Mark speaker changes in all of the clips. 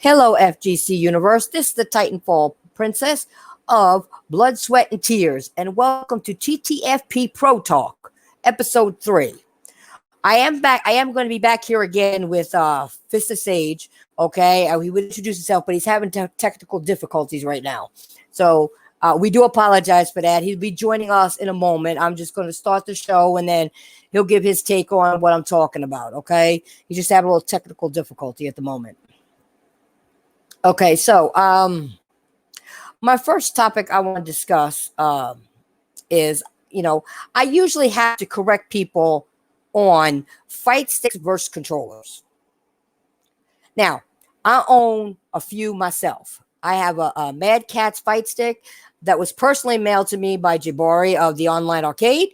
Speaker 1: Hello, FGC Universe. This is the Titanfall Princess of Blood, Sweat, and Tears, and welcome to TTFP Pro Talk, Episode 3. I am back. I am going to be back here again with Fistofsage. Okay, he would introduce himself, but he's having technical difficulties right now. So we do apologize for that. He'll be joining us in a moment. I'm just going to start the show, and then he'll give his take on what I'm talking about. Okay, he's just having a little technical difficulty at the moment. Okay, so my first topic I want to discuss is, I usually have to correct people on fight sticks versus controllers. Now, I own a few myself. I have a Mad Catz fight stick that was personally mailed to me by Jabari of the Online Arcade.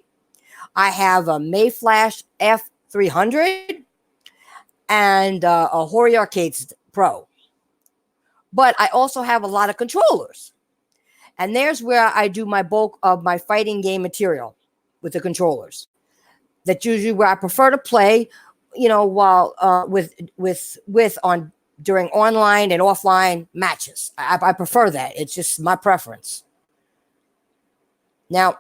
Speaker 1: I have a Mayflash F300 and a Hori Arcades Pro. But I also have a lot of controllers. And there's where I do my bulk of my fighting game material with the controllers. That's usually where I prefer to play, while during online and offline matches. I prefer that. It's just my preference. Now,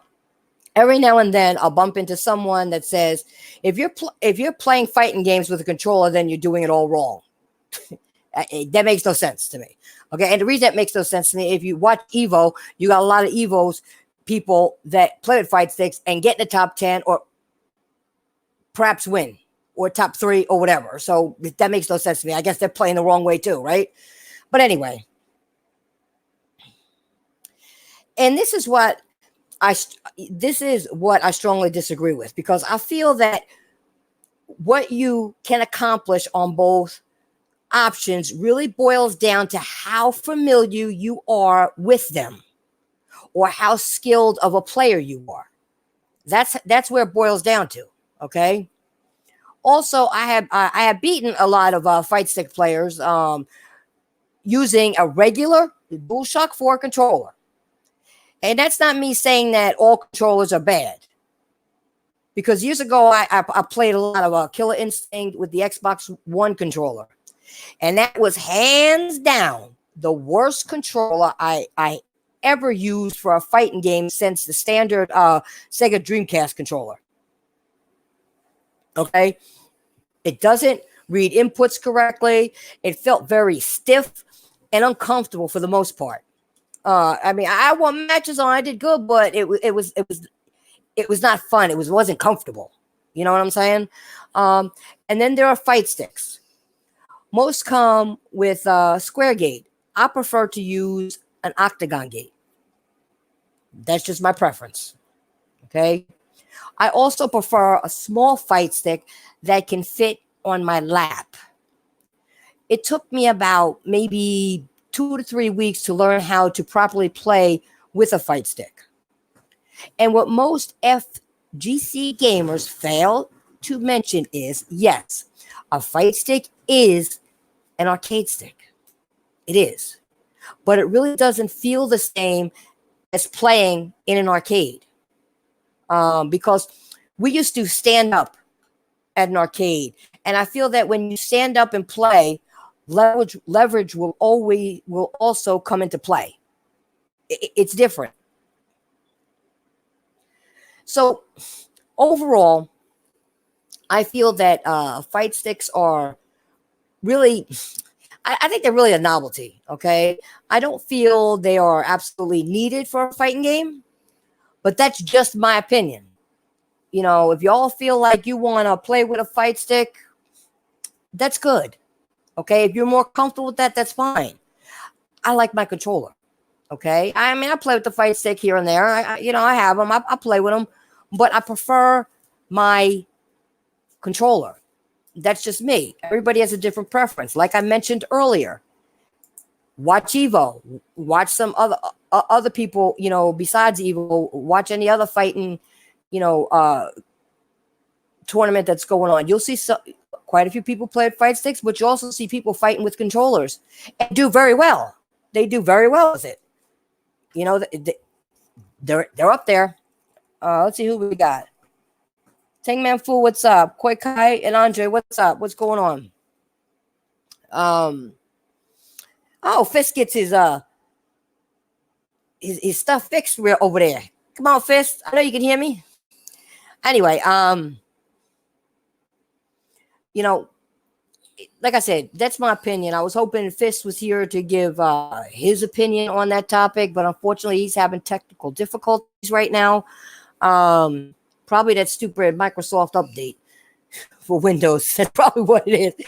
Speaker 1: every now and then I'll bump into someone that says, if you're playing fighting games with a controller, then you're doing it all wrong. That makes no sense to me. Okay, and the reason that makes no sense to me, if you watch Evo, you got a lot of Evos people that play with fight sticks and get in the top 10 or perhaps win or top 3 or whatever. So that makes no sense to me. I guess they're playing the wrong way too, right? But anyway, and this is what I strongly disagree with, because I feel that what you can accomplish on both options really boils down to how familiar you are with them or how skilled of a player you are. That's where it boils down to. Okay. Also, I have beaten a lot of fight stick players using a regular DualShock 4 controller. And that's not me saying that all controllers are bad. Because years ago, I played a lot of Killer Instinct with the Xbox One controller. And that was hands down the worst controller I ever used for a fighting game since the standard Sega Dreamcast controller. Okay? It doesn't read inputs correctly. It felt very stiff and uncomfortable for the most part. I won matches on. I did good, but it was not fun. It wasn't comfortable. You know what I'm saying? And then there are fight sticks. Most come with a square gate. I prefer to use an octagon gate. That's just my preference. Okay. I also prefer a small fight stick that can fit on my lap. It took me about maybe 2 to 3 weeks to learn how to properly play with a fight stick. And what most FGC gamers fail to mention is, yes, a fight stick is an arcade stick. It is. But it really doesn't feel the same as playing in an arcade. Because we used to stand up at an arcade. And I feel that when you stand up and play, leverage will also come into play. It's different. So overall, I feel that fight sticks are really, I think they're really a novelty, okay? I don't feel they are absolutely needed for a fighting game, but that's just my opinion. If y'all feel like you want to play with a fight stick, that's good, okay? If you're more comfortable with that, that's fine. I like my controller, okay? I play with the fight stick here and there. I have them. I play with them, but I prefer my controller. That's just me. Everybody has a different preference. Like I mentioned earlier, watch Evo, watch some other people, besides Evo, watch any other fighting, tournament that's going on. You'll see quite a few people play with fight sticks, but you also see people fighting with controllers and do very well. They do very well with it. They're up there. Let's see who we got. Tangman Fu, what's up? Koi Kai and Andre, what's up? What's going on? Oh, Fist gets his stuff fixed real over there. Come on, Fist. I know you can hear me. Anyway, you know, like I said, that's my opinion. I was hoping Fist was here to give his opinion on that topic, but unfortunately, he's having technical difficulties right now. Probably that stupid Microsoft update for Windows. That's probably what it is.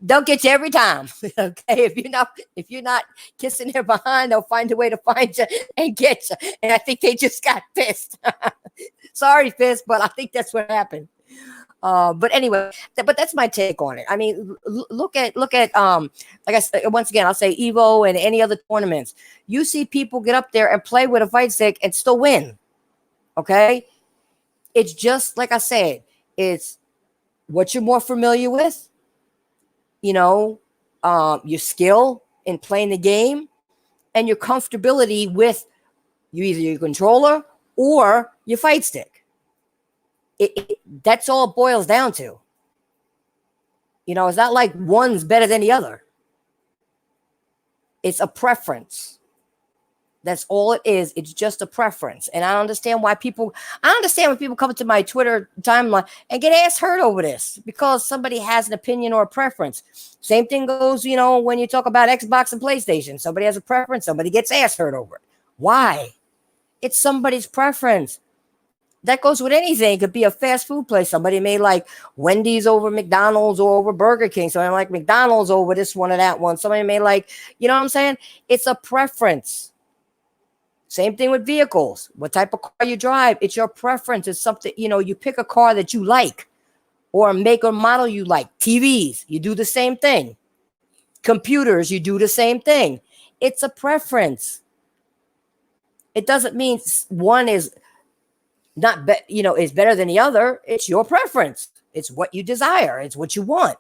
Speaker 1: They'll get you every time. Okay, if you're not kissing their behind, they'll find a way to find you and get you. And I think they just got pissed. Sorry, Fist, but I think that's what happened. But anyway, but that's my take on it. I mean, look at like I said, once again, I'll say Evo and any other tournaments. You see people get up there and play with a fight stick and still win. Okay, it's just like I said. It's what you're more familiar with. Your skill in playing the game and your comfortability with either your controller or your fight stick. That's all it boils down to. It's not like one's better than the other. It's a preference. That's all it is. It's just a preference. And I understand when people come to my Twitter timeline and get ass hurt over this because somebody has an opinion or a preference. Same thing goes, when you talk about Xbox and PlayStation. Somebody has a preference. Somebody gets ass hurt over it. Why? It's somebody's preference. That goes with anything. It could be a fast food place. Somebody may like Wendy's over McDonald's or over Burger King. Somebody may like McDonald's over this one or that one. Somebody may like, you know what I'm saying? It's a preference. Same thing with vehicles. What type of car you drive, it's your preference. It's something, you pick a car that you like or a make or model you like. TVs, you do the same thing. Computers, you do the same thing. It's a preference. It doesn't mean one is not, is better than the other. It's your preference. It's what you desire. It's what you want.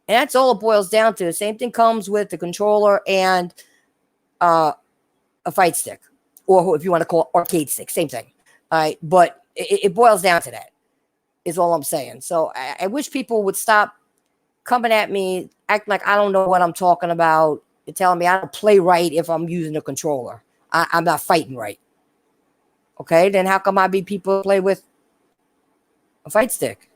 Speaker 1: And that's all it boils down to. The same thing comes with the controller and, a fight stick, or if you want to call it arcade stick, same thing. All right, but it boils down to that, is all I'm saying. So I wish people would stop coming at me, acting like I don't know what I'm talking about, and telling me I don't play right if I'm using a controller. I'm not fighting right. Okay, then how come I be people play with a fight stick?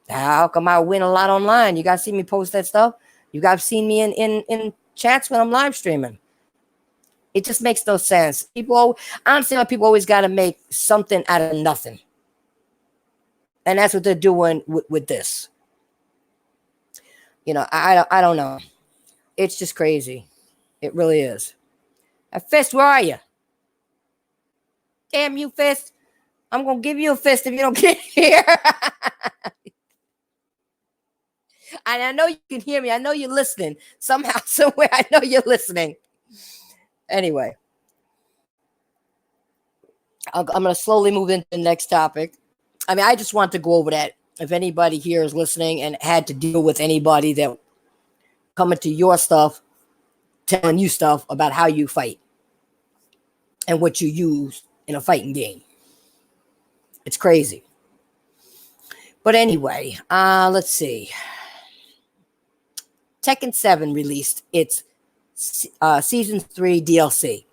Speaker 1: How come I win a lot online? You guys see me post that stuff? You guys seen me in chats when I'm live streaming? It just makes no sense. I understand why people always got to make something out of nothing. And that's what they're doing with this. I don't know. It's just crazy. It really is. Fist, where are you? Damn you, Fist. I'm going to give you a fist if you don't get here. And I know you can hear me. I know you're listening. Somehow, somewhere, I know you're listening. Anyway, I'm going to slowly move into the next topic. I mean, I just want to go over that. If anybody here is listening and had to deal with anybody that coming to your stuff, telling you stuff about how you fight and what you use in a fighting game. It's crazy. But anyway, let's see. Tekken 7 released its Season 3 DLC.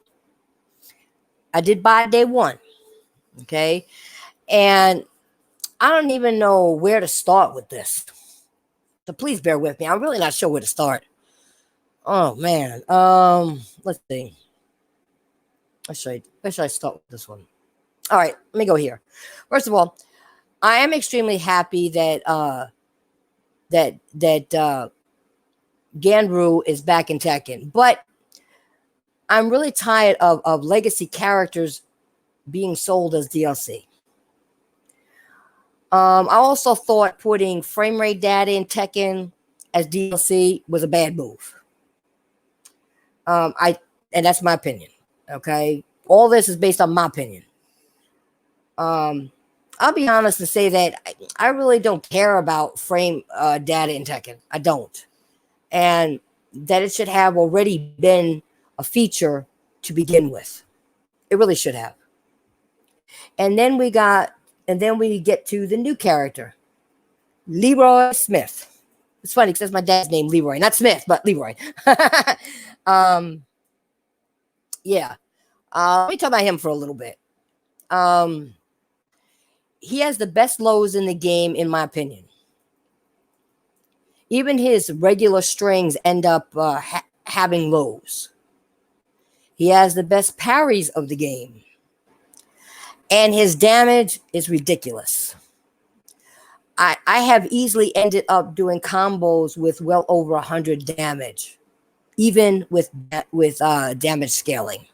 Speaker 1: I did buy day one. Okay. And I don't even know where to start with this. So please bear with me. I'm really not sure where to start. Oh man. Let's see. Where should I start with this one? All right, let me go here. First of all, I am extremely happy that Ganru is back in Tekken, but I'm really tired of legacy characters being sold as DLC. I also thought putting frame rate data in Tekken as DLC was a bad move. And that's my opinion. Okay, all this is based on my opinion. I'll be honest and say that I really don't care about frame data in Tekken. I don't, and that it should have already been a feature to begin with. It really should have. And then we get to the new character, Leroy Smith. It's funny because that's my dad's name, Leroy, not Smith, but Leroy. Yeah. Let me talk about him for a little bit. He has the best lows in the game, in my opinion. Even his regular strings end up having lows. He has the best parries of the game. And his damage is ridiculous. I have easily ended up doing combos with well over 100 damage, even with damage scaling.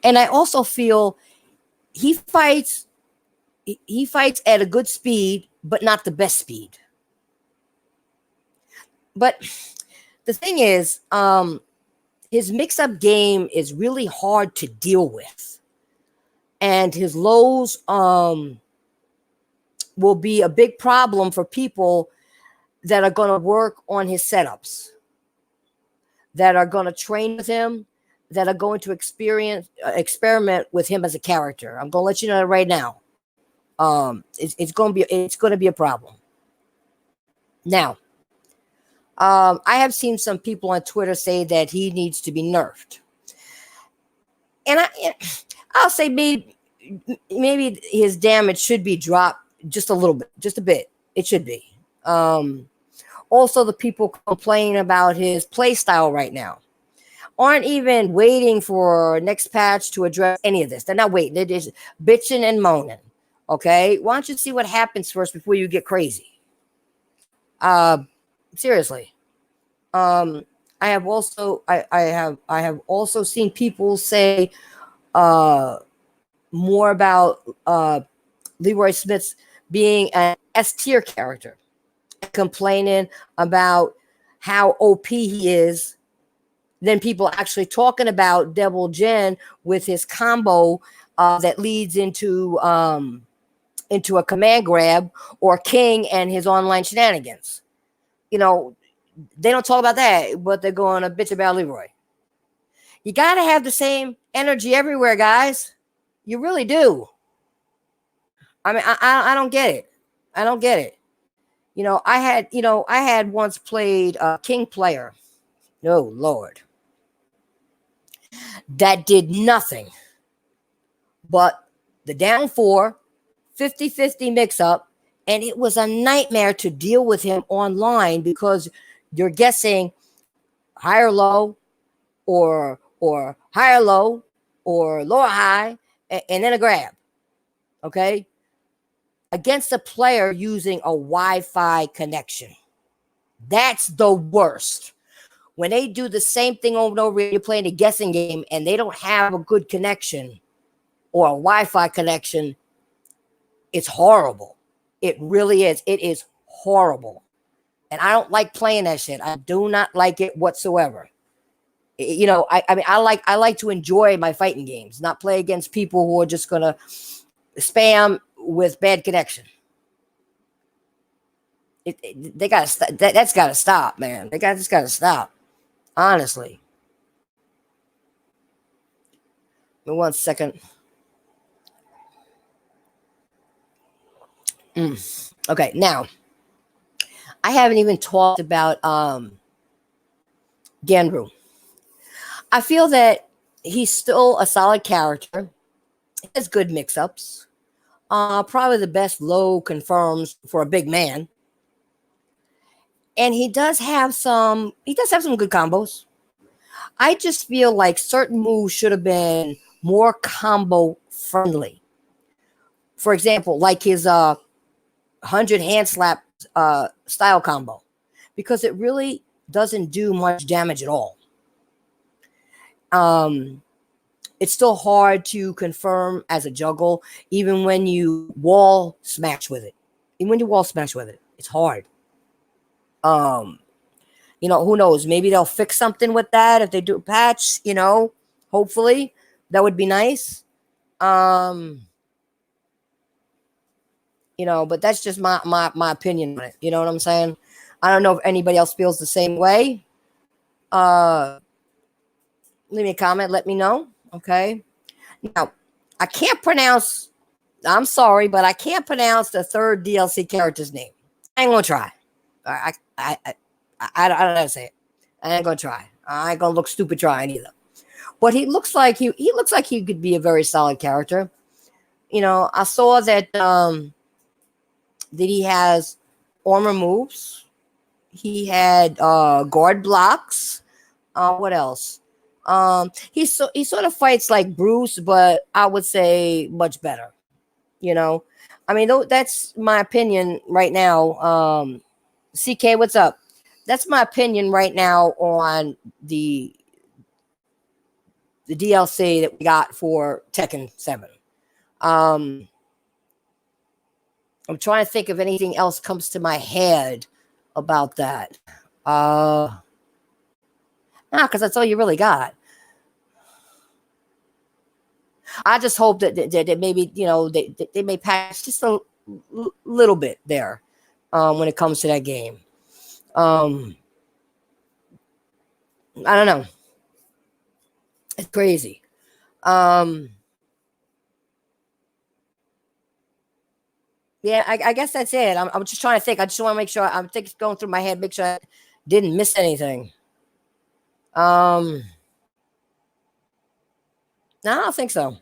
Speaker 1: And I also feel he fights at a good speed, but not the best speed. But the thing is, his mix-up game is really hard to deal with. And his lows will be a big problem for people that are going to work on his setups, that are going to train with him, that are going to experiment with him as a character. I'm going to let you know that right now. It's going to be a problem. Now, I have seen some people on Twitter say that he needs to be nerfed, and I'll say maybe his damage should be dropped just a little bit, just a bit. It should be. Also, the people complaining about his play style right now aren't even waiting for next patch to address any of this. They're not waiting. They're just bitching and moaning. Okay, why don't you see what happens first before you get crazy? Seriously. I have also seen people say more about Leroy Smith's being an S tier character, complaining about how OP he is, than people actually talking about Devil Jin with his combo that leads into a command grab, or King and his online shenanigans. You know, they don't talk about that, but they're going to bitch about Leroy. You got to have the same energy everywhere, guys. You really do. I mean, I don't get it. I don't get it. I had once played King player. Oh, Lord. That did nothing but the down 4, 50-50 mix up. And it was a nightmare to deal with him online because you're guessing higher low or higher low or lower high and then a grab. Okay? Against a player using a Wi-Fi connection. That's the worst. When they do the same thing over and over, you're playing a guessing game and they don't have a good connection or a Wi-Fi connection, it's horrible. It really is. It is horrible. And I don't like playing that shit. I do not like it whatsoever. I mean, I like to enjoy my fighting games, not play against people who are just going to spam with bad connection. They got to that's got to stop, man. Just got to stop. Honestly. Give me 1 second. Okay, now I haven't even talked about Ganru. I feel that he's still a solid character. He has good mix-ups. Probably the best low confirms for a big man. And he does have some good combos. I just feel like certain moves should have been more combo friendly. For example, like his 100 hand slap style combo, because it really doesn't do much damage at all. It's still hard to confirm as a juggle, even when you wall smash with it. It's hard. Who knows? Maybe they'll fix something with that if they do a patch, hopefully. That would be nice. But that's just my opinion on it. You know what I'm saying? I don't know if anybody else feels the same way. Leave me a comment. Let me know. Okay. Now, I'm sorry, but I can't pronounce the third DLC character's name. I ain't gonna try. I don't know how to say it. I ain't gonna try. I ain't gonna look stupid trying either. But he looks like he looks like he could be a very solid character. I saw that he has armor moves. He had guard blocks. What else? He sort of fights like Bruce, but I would say much better. I mean, that's my opinion right now. CK, what's up? That's my opinion right now on the DLC that we got for Tekken 7. I'm trying to think if anything else comes to my head about that. Because that's all you really got. I just hope that maybe, they may patch just a little bit there when it comes to that game. I don't know. It's crazy. Yeah, I guess that's it. I'm just trying to think. I just want to make sure. I'm going through my head, make sure I didn't miss anything. No, I don't think so.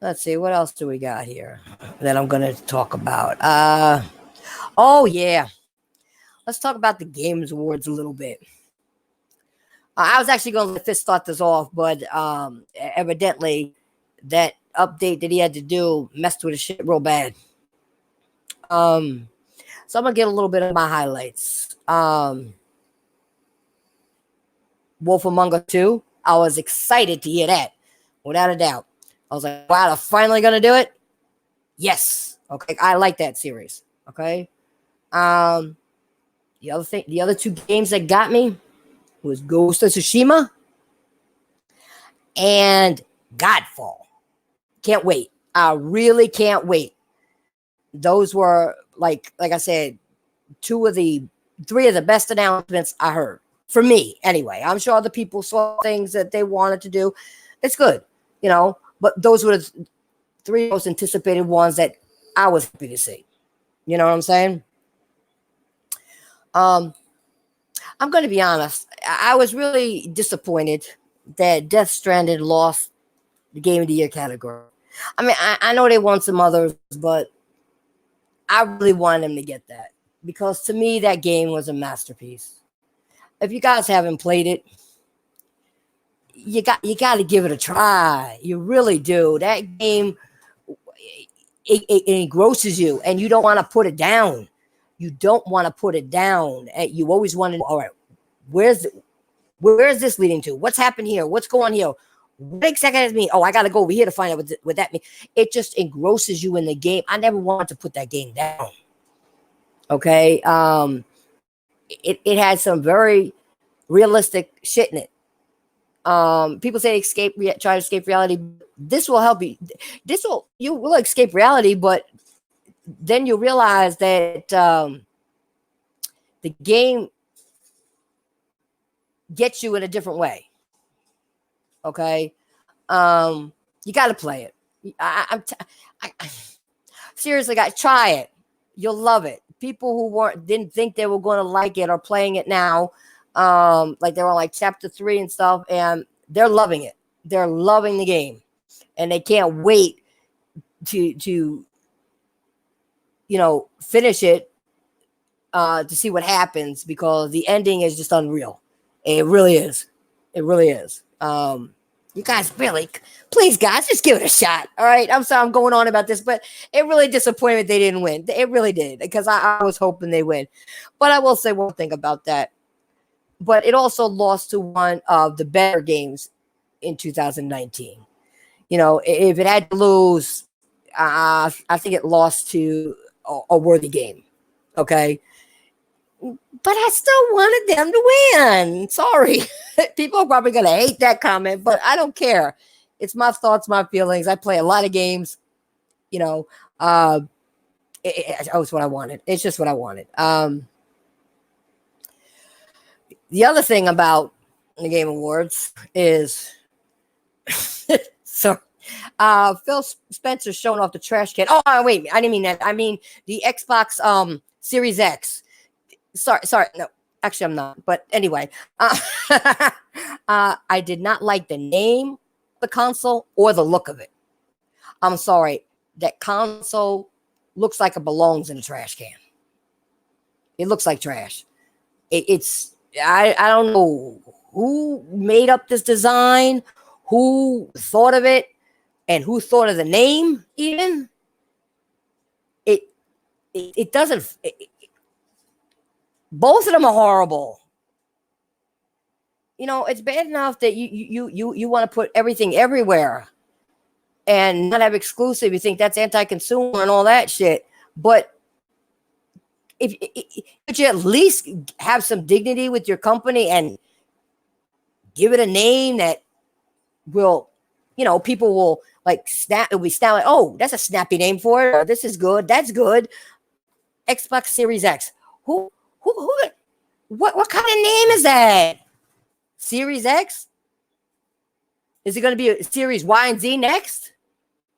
Speaker 1: Let's see, what else do we got here that I'm going to talk about? Oh yeah, let's talk about the Games Awards a little bit. I was actually going to let Fist start this off, but evidently that update that he had to do messed with his shit real bad. So I'm gonna get a little bit of my highlights. Wolf Among Us 2. I was excited to hear that, without a doubt. I was like, wow, they're finally gonna do it. Yes. Okay, I like that series. Okay. The other two games that got me was Ghost of Tsushima and Godfall. Can't wait. I really can't wait. Those were like I said, three of the best announcements I heard. For me, anyway. I'm sure other people saw things that they wanted to do. It's good, but those were the three most anticipated ones that I was happy to see. You know what I'm saying? I'm going to be honest. I was really disappointed that Death Stranding lost the Game of the Year category. I mean, I know they won some others, but I really wanted them to get that because to me, that game was a masterpiece. If you guys haven't played it, you got to give it a try. You really do. That game, it engrosses you, and you don't want to put it down. You don't want to put it down. You always want to. All right, where is this leading to? What's happened here? What's going here? What exactly does it mean? Oh, I got to go over here to find out what that means. It just engrosses you in the game. I never wanted to put that game down. Okay. It had some very realistic shit in it. People say try to escape reality. This will help you. You will escape reality, but then you realize that the game gets you in a different way. Okay. You got to play it. Seriously, guys, try it. You'll love it. People who didn't think they were going to like it are playing it now. Like they're on like chapter 3 and stuff, and they're loving it. They're loving the game, and they can't wait to finish it to see what happens because the ending is just unreal. It really is. It really is. You guys really, please, guys, just give it a shot. All right. I'm sorry I'm going on about this, but it really disappointed me they didn't win. It really did because I was hoping they win. But I will say one thing about that. But it also lost to one of the better games in 2019. If it had to lose, I think it lost to a worthy game. Okay. But I still wanted them to win. Sorry. People are probably going to hate that comment, but I don't care. It's my thoughts, my feelings. I play a lot of games. It's what I wanted. It's just what I wanted. The other thing about the Game Awards is, so Phil Spencer showing off the trash can. Oh, wait, I didn't mean that. I mean the Xbox Series X. Sorry, no, actually I'm not. But anyway, I did not like the name of the console or the look of it. I'm sorry, that console looks like it belongs in a trash can. It looks like trash. I don't know who made up this design, who thought of it, and who thought of the name even. It doesn't. Both of them are horrible. You know, it's bad enough that you want to put everything everywhere and not have exclusive. You think that's anti-consumer and all that shit. But if could you at least have some dignity with your company and give it a name that will, you know, people will like snap. It'll be snap. Oh, that's a snappy name for it. Or this is good. That's good. Xbox Series X. Who? What kind of name is that? Series X? Is it going to be a Series Y and Z next?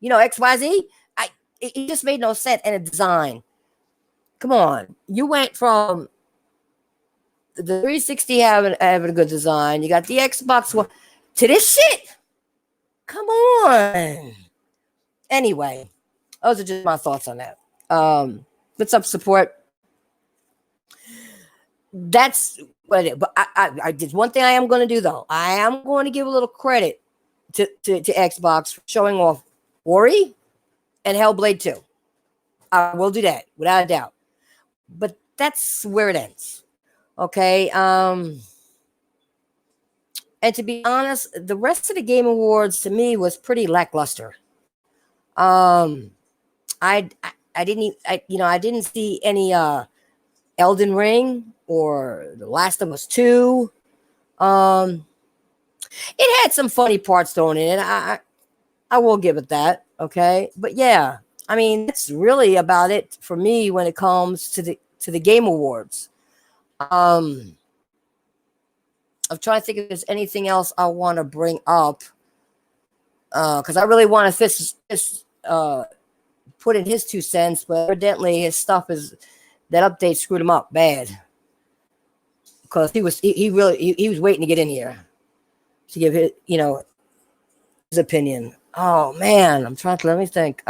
Speaker 1: You know, XYZ? It just made no sense. And a design. Come on. You went from the 360 having a good design. You got the Xbox One to this shit. Come on. Anyway, those are just my thoughts on that. Let's up support. That's what it, but I did one thing I am going to do though. I am going to give a little credit to Xbox for showing off Ori and Hellblade 2. I will do that without a doubt. But that's where it ends. Okay. And to be honest, the rest of the Game Awards to me was pretty lackluster. I didn't see any Elden Ring or The Last of Us 2. It had some funny parts thrown in it. I will give it that. Okay. But yeah, I mean, that's really about it for me when it comes to the Game Awards. I'm trying to think if there's anything else I want to bring up. Because I really want to put in his 2 cents, but evidently his stuff is that update screwed him up bad. Because he was waiting to get in here to give his, you know, his opinion. Oh man, I'm trying to let me think.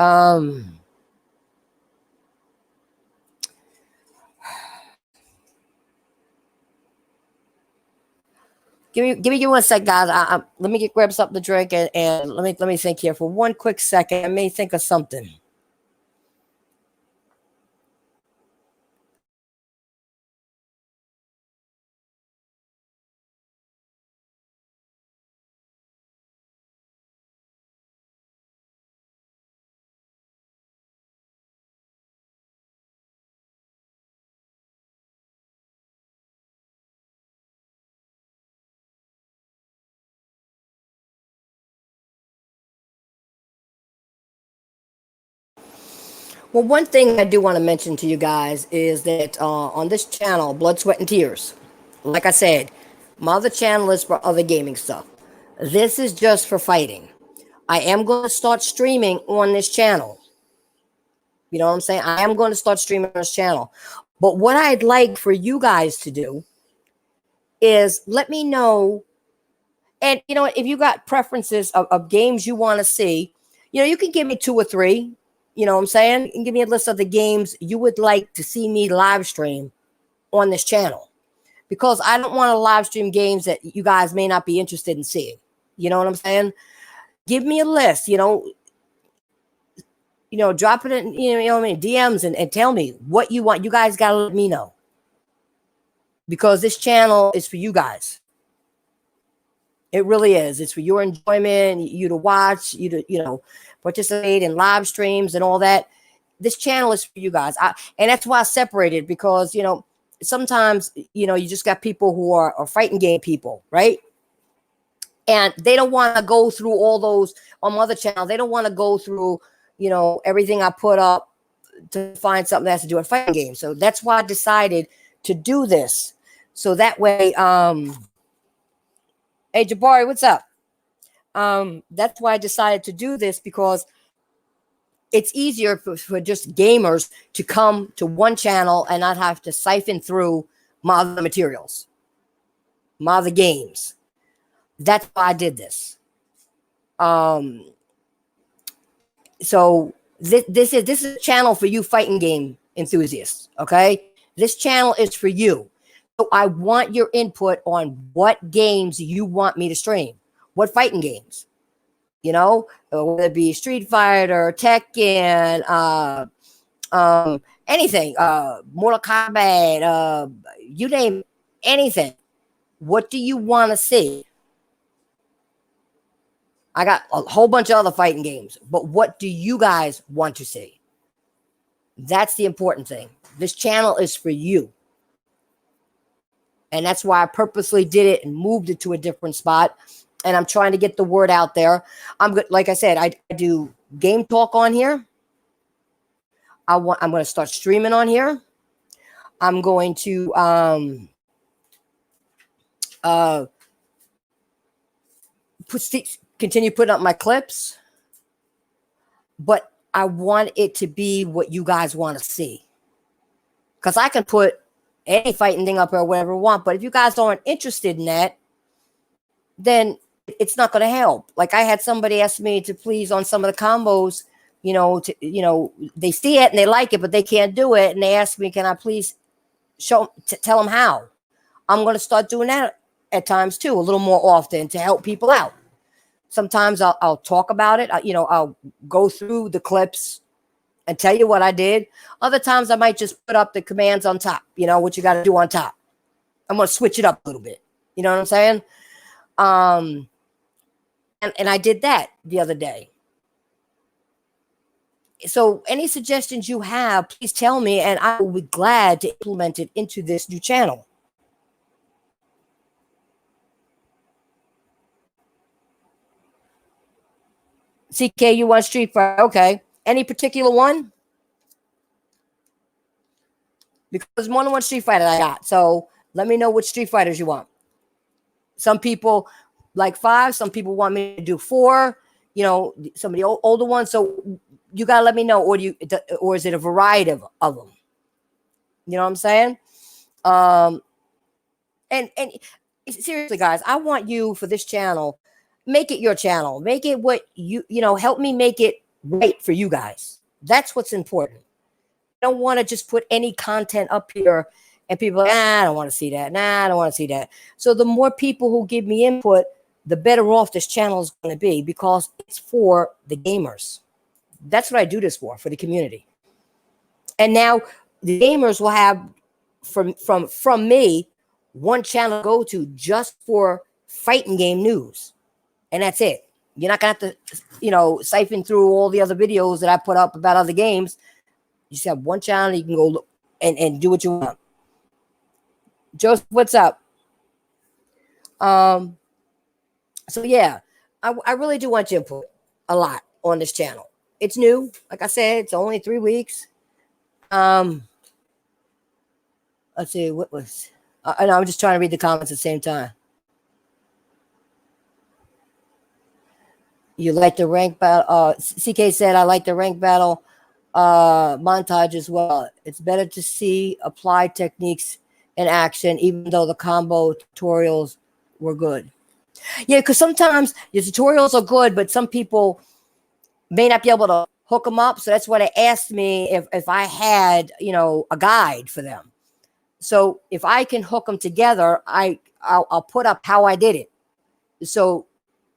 Speaker 1: Give me 1 sec, guys. Let me grab something to drink and let me think here for 1 quick second. I may think of something. Well, one thing I do want to mention to you guys is that on this channel, Blood, Sweat, and Tears, like I said, my other channel is for other gaming stuff. This is just for fighting. I am going to start streaming on this channel. You know what I'm saying? I am going to start streaming on this channel. But what I'd like for you guys to do is let me know. And, you know, if you got preferences of games you want to see, you know, you can give me 2 or 3. You know what I'm saying? You can give me a list of the games you would like to see me live stream on this channel. Because I don't want to live stream games that you guys may not be interested in seeing. You know what I'm saying? Give me a list, you know, drop it in, DMs and tell me what you want. You guys got to let me know. Because this channel is for you guys. It really is. It's for your enjoyment, you to watch, you to, participate in live streams and all that. This channel is for you guys. And that's why I separated because, sometimes, you just got people who are fighting game people, right? And they don't want to go through all those on my other channel. They don't want to go through, everything I put up to find something that has to do with fighting games. So that's why I decided to do this. So that way, hey, Jabari, what's up? That's why I decided to do this, because it's easier for just gamers to come to one channel and not have to siphon through my other materials, my other games. That's why I did this. So this is a channel for you fighting game enthusiasts. Okay, this channel is for you. So I want your input on what games you want me to stream, what fighting games. You know, whether it be Street Fighter, Tekken, anything, Mortal Kombat, you name anything. What do you want to see? I got a whole bunch of other fighting games, but what do you guys want to see? That's the important thing. This channel is for you. And that's why I purposely did it and moved it to a different spot. And I'm trying to get the word out there. I'm good. Like I said, I do game talk on here. I'm going to start streaming on here. I'm going to continue putting up my clips. But I want it to be what you guys want to see. Because I can put any fighting thing up there, whatever I want. But if you guys aren't interested in that, then it's not going to help. Like, I had somebody ask me to please on some of the combos, they see it and they like it, but they can't do it. And they asked me, can I please tell them how? I'm going to start doing that at times too, a little more often, to help people out. Sometimes I'll talk about it. I'll go through the clips and tell you what I did. Other times I might just put up the commands on top, what you got to do on top. I'm going to switch it up a little bit. You know what I'm saying? And I did that the other day. So any suggestions you have, please tell me, and I will be glad to implement it into this new channel. CK, you want Street Fighter? Okay. Any particular one? Because more than one Street Fighter I got. So let me know which Street Fighters you want. Some people like 5. Some people want me to do 4. Some of the older ones. So you gotta let me know, or is it a variety of them? You know what I'm saying? And seriously, guys, I want you, for this channel, make it your channel. Make it what help me make it right for you guys. That's what's important. I don't want to just put any content up here and people are like, I don't want to see that. I don't want to see that. So the more people who give me input, the better off this channel is going to be, because it's for the gamers. That's what I do this for the community. And now the gamers will have from me one channel to go to just for fighting game news. And that's it. You're not going to have to, siphon through all the other videos that I put up about other games. You just have one channel. You can go look and do what you want. Joseph, what's up? So yeah, I really do want your input a lot on this channel. It's new. Like I said, it's only 3 weeks. Let's see, what was, I'm just trying to read the comments at the same time. You like the rank battle? CK said, I like the rank battle montage as well. It's better to see applied techniques in action, even though the combo tutorials were good. Yeah, because sometimes the tutorials are good, but some people may not be able to hook them up. So that's why they asked me if I had, a guide for them. So if I can hook them together, I'll put up how I did it, so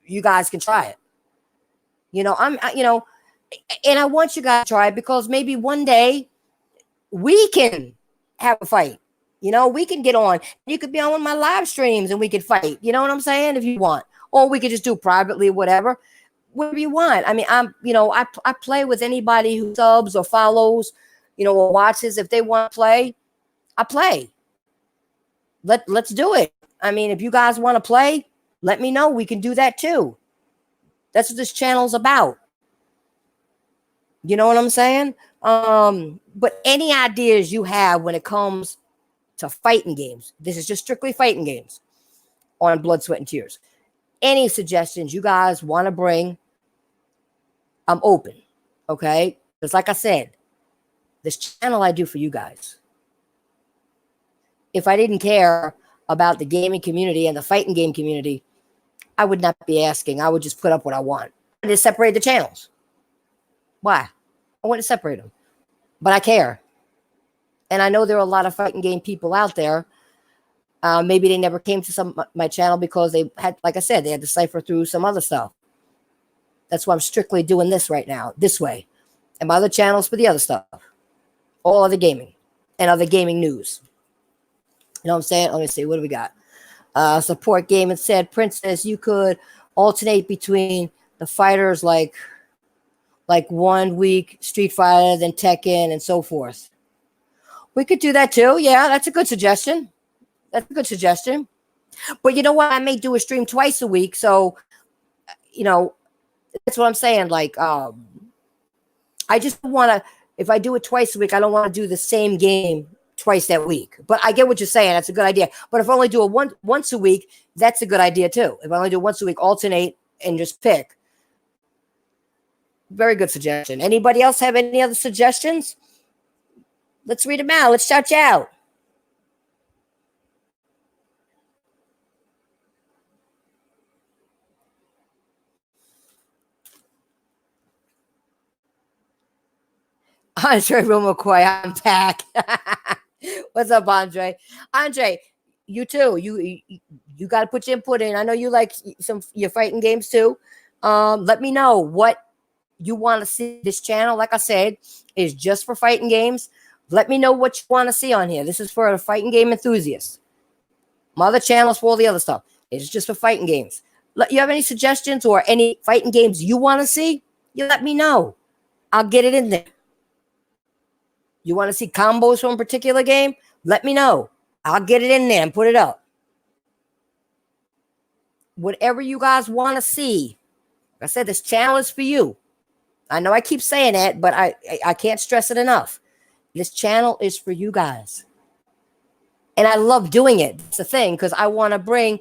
Speaker 1: you guys can try it. And I want you guys to try it, because maybe one day we can have a fight. We can get on. You could be on one of my live streams and we could fight. You know what I'm saying? If you want, or we could just do privately, whatever you want. I mean, I play with anybody who subs or follows, or watches. If they want to play, I play. Let's do it. I mean, if you guys want to play, let me know. We can do that too. That's what this channel's about. You know what I'm saying? But any ideas you have when it comes to fighting games, this is just strictly fighting games on Blood, Sweat, and Tears. any suggestions you guys want to bring, I'm open. Okay? Because like I said, this channel I do for you guys. If I didn't care about the gaming community and the fighting game community, I would not be asking. I would just put up what I want. I just separate the channels. Why? I want to separate them. But I care. And I know there are a lot of fighting game people out there. Maybe they never came to my channel because they had, like I said, they had to cipher through some other stuff. That's why I'm strictly doing this right now, this way. And my other channels for the other stuff. All other gaming and other gaming news. You know what I'm saying? Let me see. What do we got? Support game. It said, Princess, you could alternate between the fighters like 1 week Street Fighter, then Tekken, and so forth. We could do that too. Yeah, that's a good suggestion. That's a good suggestion. But you know what? I may do a stream twice a week. So, you know, that's what I'm saying. Like, I just want to, if I do it twice a week, I don't want to do the same game twice that week. But I get what you're saying. That's a good idea. But if I only do it once a week, that's a good idea too. If I only do it once a week, alternate and just pick. Very good suggestion. Anybody else have any other suggestions? Let's read them out. Let's shout you out. Andre McCoy, I'm back. What's up, Andre? Andre, you too. You got to put your input in. I know you like your fighting games too. Let me know what you want to see. This channel, like I said, is just for fighting games. Let me know what you want to see on here. This is for a fighting game enthusiast. My other channels for all the other stuff. It's just for fighting games. You have any suggestions or any fighting games you want to see? You let me know. I'll get it in there. You want to see combos from a particular game? Let me know. I'll get it in there and put it up. Whatever you guys want to see. Like I said, this channel is for you. I know I keep saying that, but I can't stress it enough. This channel is for you guys. And I love doing it. It's the thing, because I want to bring,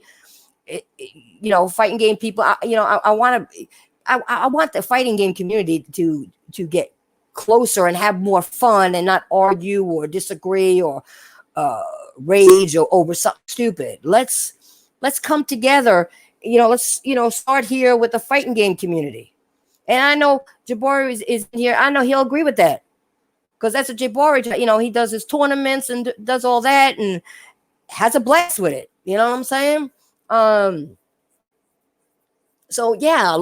Speaker 1: you know, fighting game people. I want the fighting game community to get closer and have more fun and not argue or disagree or rage or over something stupid. Let's come together. Let's start here with the fighting game community. And I know Jabari is here. I know he'll agree with that. Because that's what Jabari, he does his tournaments and does all that and has a blast with it. You know what I'm saying? So yeah,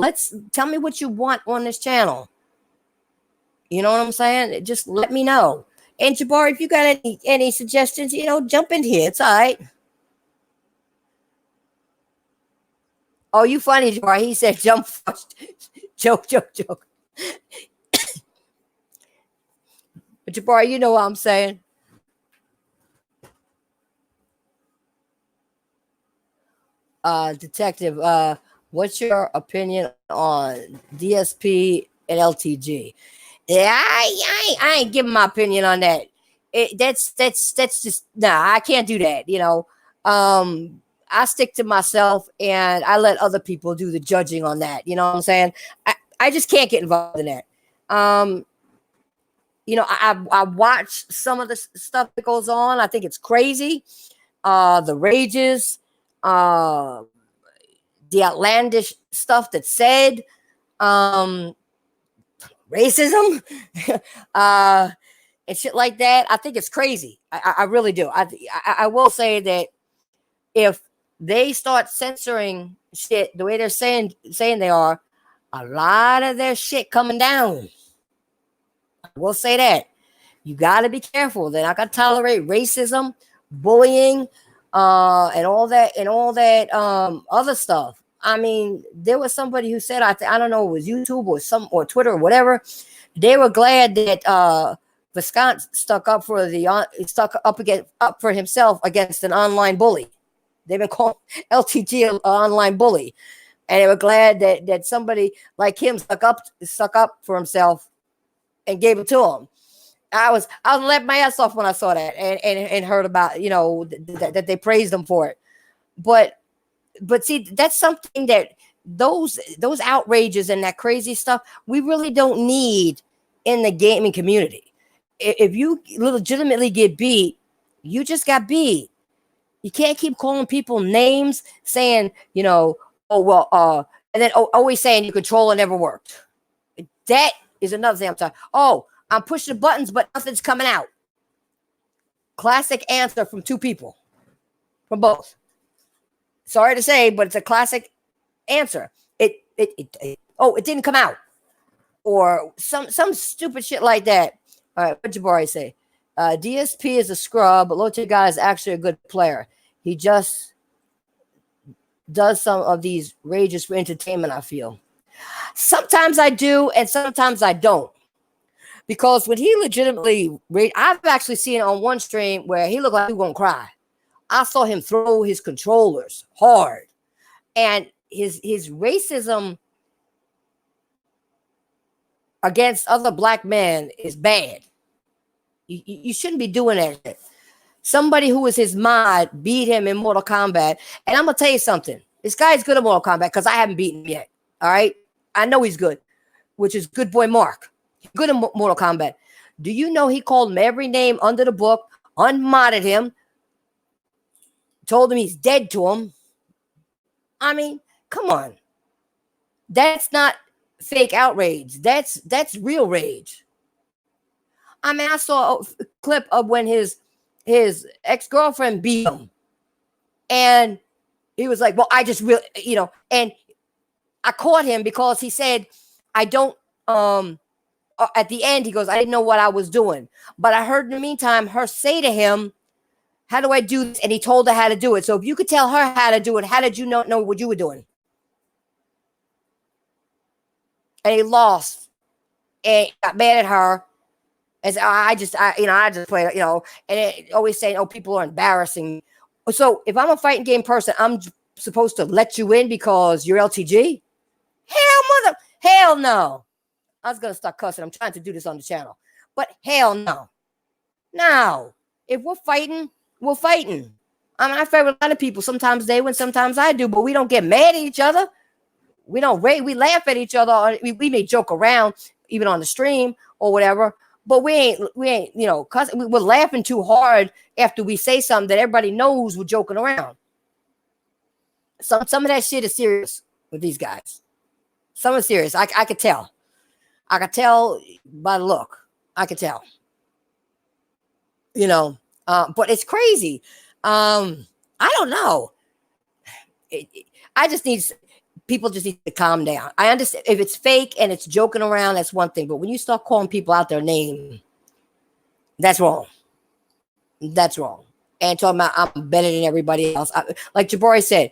Speaker 1: tell me what you want on this channel. You know what I'm saying? Just let me know. And Jabari, if you got any suggestions, jump in here. It's all right. Oh, you funny, Jabari. He said jump first. Joke. But Jabari, you know what I'm saying. Detective, what's your opinion on DSP and LTG? Yeah, I ain't giving my opinion on that. That's just I can't do that. I stick to myself and I let other people do the judging on that. You know what I'm saying? I just can't get involved in that. I watch some of the stuff that goes on. I think it's crazy. The rages, the outlandish stuff that's said, racism, and shit like that. I think it's crazy. I really do. I will say that if they start censoring shit the way they're saying they are, a lot of their shit coming down. I will say that. You got to be careful. They're not going to tolerate racism, bullying, and all that other stuff. I mean, there was somebody who said, I don't know, it was YouTube or Twitter or whatever. They were glad that Viscount stuck up for himself against an online bully. They've been called LTG an online bully, and they were glad that somebody like him stuck up for himself and gave it to him. I was laughing my ass off when I saw that and heard about that they praised him for it. But but see, that's something that those outrages and that crazy stuff we really don't need in the gaming community. If you legitimately get beat, you just got beat. You can't keep calling people names, saying, oh well, and then always saying your controller never worked. That is another thing I'm talking. Oh, I'm pushing the buttons, but nothing's coming out. Classic answer from two people, from both. Sorry to say, but it's a classic answer. It didn't come out, or some stupid shit like that. All right, what Jabari say? DSP is a scrub, but LTG guy is actually a good player. He just does some of these rages for entertainment, I feel. Sometimes I do, and sometimes I don't. Because when he legitimately I've actually seen on one stream where he looked like he was going to cry. I saw him throw his controllers hard. And his racism against other black men is bad. You shouldn't be doing that. Somebody who was his mod beat him in Mortal Kombat. And I'm going to tell you something. This guy's good at Mortal Kombat because I haven't beaten him yet. All right? I know he's good, which is good boy Mark. Good at Mortal Kombat. Do you know he called him every name under the book, unmodded him, told him he's dead to him? I mean, come on. That's not fake outrage. That's real rage. I mean, I saw a clip of when his ex-girlfriend beat him. And he was like, well, I just really, and I caught him because he said, I don't, at the end, he goes, I didn't know what I was doing. But I heard in the meantime her say to him, how do I do this? And he told her how to do it. So if you could tell her how to do it, how did you not know what you were doing? And he lost and got mad at her. And said, I just play, and it always saying, oh, people are embarrassing. So if I'm a fighting game person, I'm supposed to let you in because you're LTG? Hell no. I was going to start cussing. I'm trying to do this on the channel. But hell no. No. If we're fighting, we're fighting. I mean, I fight with a lot of people. Sometimes they win, sometimes I do. But we don't get mad at each other. We don't rage. We laugh at each other. We may joke around, even on the stream or whatever. But we ain't, cause we're laughing too hard after we say something that everybody knows we're joking around. Some of that shit is serious with these guys. Some is serious. I could tell. I could tell by the look. I could tell. But it's crazy. I don't know. People just need to calm down. I understand if it's fake and it's joking around, that's one thing. But when you start calling people out their name, that's wrong. That's wrong. And talking about I'm better than everybody else. Like Jabari said,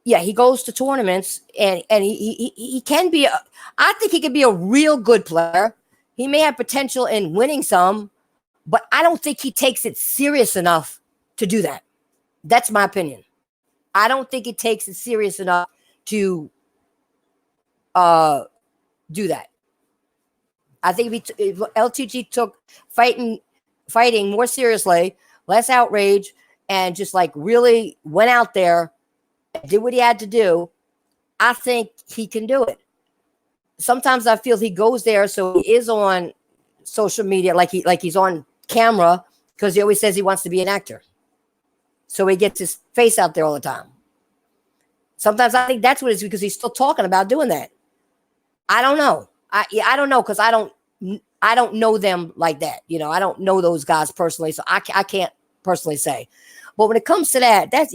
Speaker 1: yeah, he goes to tournaments and he can be. I think he could be a real good player. He may have potential in winning some, but I don't think he takes it serious enough to do that. That's my opinion. I don't think he takes it serious enough to do that. I think if LTG took fighting more seriously, less outrage, and just like really went out there and did what he had to do, I think he can do it. Sometimes I feel he goes there so he is on social media, like he's on camera, because he always says he wants to be an actor. So he gets his face out there all the time. Sometimes I think that's what it is, because he's still talking about doing that. I don't know. I don't know, because I don't know them like that. I don't know those guys personally, so I can't personally say. But when it comes to that's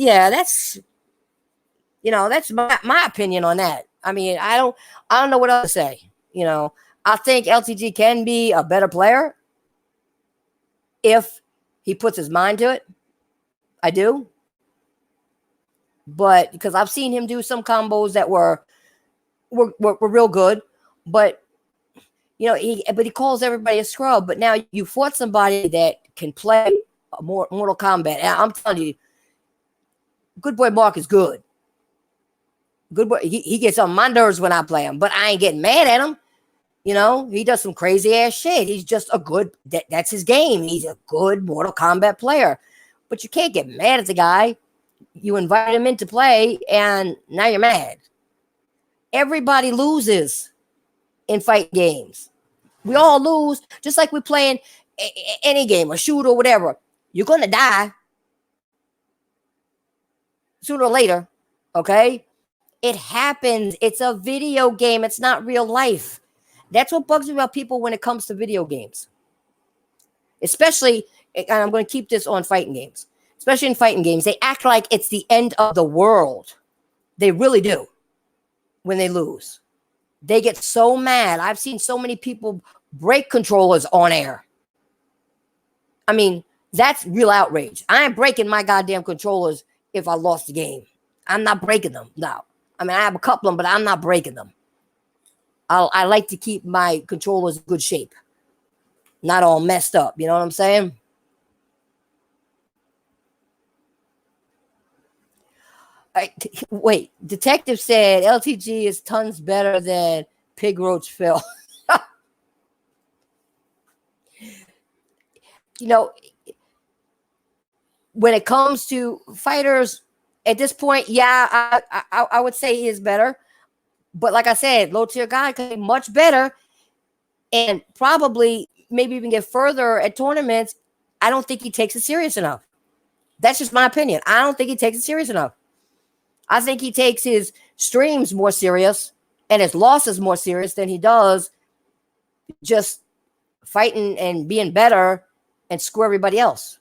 Speaker 1: my opinion on that. I mean, I don't know what else to say. I think LTG can be a better player if he puts his mind to it. I do. But because I've seen him do some combos that were real good, but he calls everybody a scrub. But now you fought somebody that can play Mortal Kombat. And I'm telling you, good boy Mark is good. Good boy, he gets on my nerves when I play him, but I ain't getting mad at him. He does some crazy ass shit. He's just a good. That's his game. He's a good Mortal Kombat player. But you can't get mad at the guy. You invite them in to play, and now you're mad. Everybody loses in fight games. We all lose, just like we're playing any game, a shoot or whatever. You're going to die sooner or later, okay? It happens. It's a video game. It's not real life. That's what bugs me about people when it comes to video games. Especially, and I'm going to keep this on fighting games, especially in fighting games, they act like it's the end of the world. They really do when they lose. They get so mad. I've seen so many people break controllers on air. I mean, that's real outrage. I ain't breaking my goddamn controllers if I lost the game. I'm not breaking them. No. I mean, I have a couple of them, but I'm not breaking them. I like to keep my controllers in good shape. Not all messed up. You know what I'm saying? Wait, Detective said LTG is tons better than Pig Roach Phil. You know, when it comes to fighters at this point, yeah, I would say he is better. But like I said, low tier guy could be much better and probably maybe even get further at tournaments. I don't think he takes it serious enough. That's just my opinion. I don't think he takes it serious enough. I think he takes his streams more serious and his losses more serious than he does just fighting and being better and screw everybody else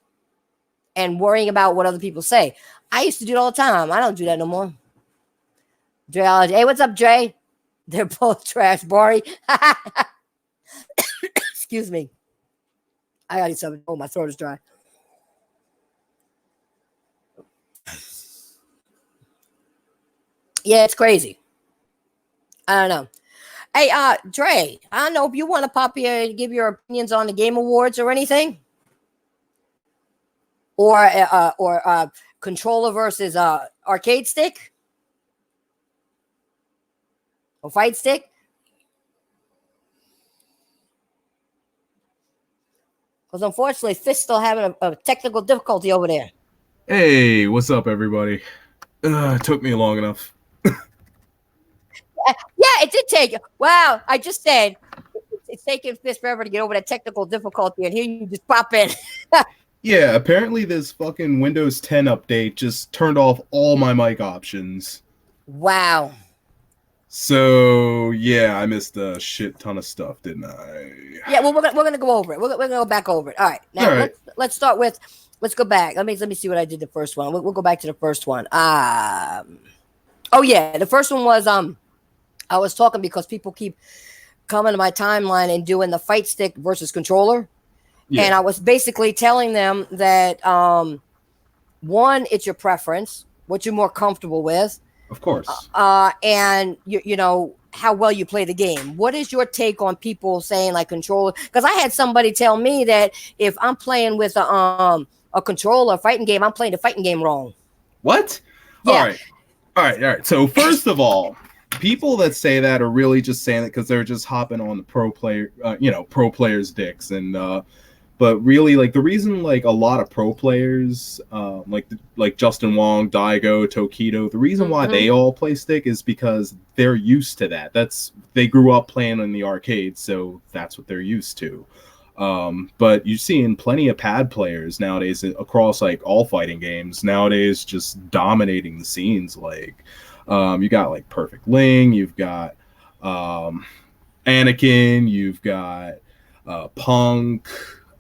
Speaker 1: and worrying about what other people say. I used to do it all the time. I don't do that no more. Dre, hey, what's up, Dre? They're both trash, Bari. Excuse me. I gotta eat something. Oh, my throat is dry. Yeah, it's crazy. I don't know. Hey, Dre, I don't know if you want to pop here and give your opinions on the Game Awards or anything, or controller versus arcade stick or fight stick. Because unfortunately, Fist's still having a technical difficulty over there.
Speaker 2: Hey, what's up, everybody? It took me long enough.
Speaker 1: Yeah, it did take. Wow, I just said it's taking Fist forever to get over that technical difficulty, and here you just pop in.
Speaker 2: Yeah, apparently this fucking Windows 10 update just turned off all my mic options.
Speaker 1: Wow.
Speaker 2: So, yeah, I missed a shit ton of stuff, didn't I?
Speaker 1: Yeah, well, we're gonna go over it. We're gonna go back over it. All right. Now,
Speaker 2: all right.
Speaker 1: Let's start with. Let's go back. Let me see what I did the first one. We'll go back to the first one. Oh yeah, the first one was I was talking because people keep coming to my timeline and doing the fight stick versus controller. Yeah. And I was basically telling them that one, it's your preference, what you're more comfortable with.
Speaker 2: Of course.
Speaker 1: And you know how well you play the game. What is your take on people saying like controller? Because I had somebody tell me that if I'm playing with a controller fighting game, I'm playing the fighting game wrong.
Speaker 2: What? Yeah. All right. So first of all, people that say that are really just saying it because they're just hopping on the pro players' dicks, and but really, like the reason, like a lot of pro players, like Justin Wong, Daigo, Tokido, the reason why they all play stick is because they're used to that. They grew up playing in the arcade, so that's what they're used to. But you're seeing plenty of pad players nowadays across like all fighting games nowadays, just dominating the scenes. Like, you got like Perfect Ling, you've got Anakin, you've got Punk.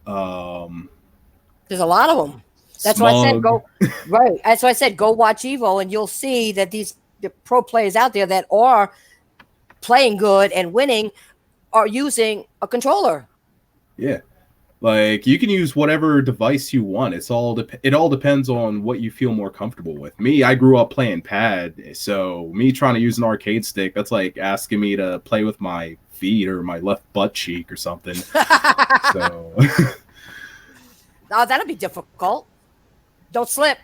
Speaker 1: There's a lot of them. That's why I said go right. That's why I said go watch Evo, and you'll see that the pro players out there that are playing good and winning are using a controller.
Speaker 2: Yeah, like you can use whatever device you want. It all depends on what you feel more comfortable with. Me, I grew up playing pad, so me trying to use an arcade stick, that's like asking me to play with my feet or my left butt cheek or something. So
Speaker 1: oh, that'll be difficult. Don't slip.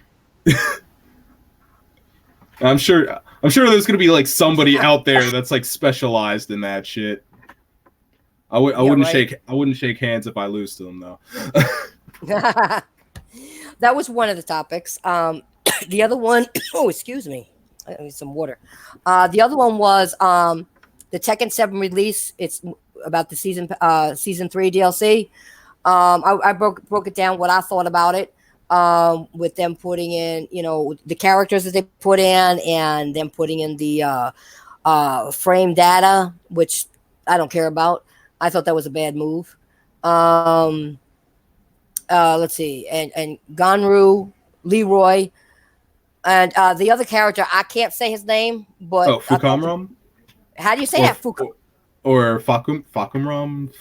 Speaker 2: I'm sure there's gonna be like somebody out there that's like specialized in that shit. I wouldn't shake hands if I lose to them though.
Speaker 1: That was one of the topics. The other one, oh, excuse me, I need some water. The other one was the Tekken 7 release. It's about the season 3 DLC. I broke it down what I thought about it. With them putting in, the characters that they put in, and them putting in the frame data, which I don't care about. I thought that was a bad move. Let's see, and Ganru, Leroy, and the other character, I can't say his name, but
Speaker 2: Fukamram?
Speaker 1: How do you say that?
Speaker 2: Or Fakumram.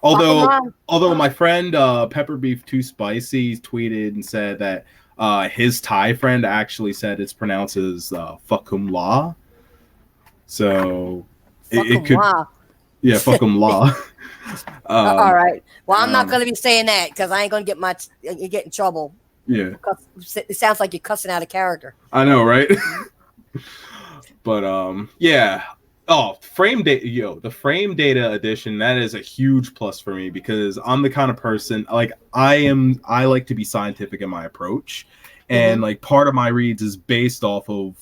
Speaker 2: Although my friend Pepper Beef Too Spicy tweeted and said that his Thai friend actually said it's pronounced as Fakum La. So it could, yeah, Fakum La.
Speaker 1: All right. Well, I'm not going to be saying that because I ain't going to get in trouble.
Speaker 2: Yeah.
Speaker 1: It sounds like you're cussing out a character.
Speaker 2: I know, right? But yeah. Oh, the frame data edition, that is a huge plus for me because I'm the kind of person, like, I like to be scientific in my approach. And like part of my reads is based off of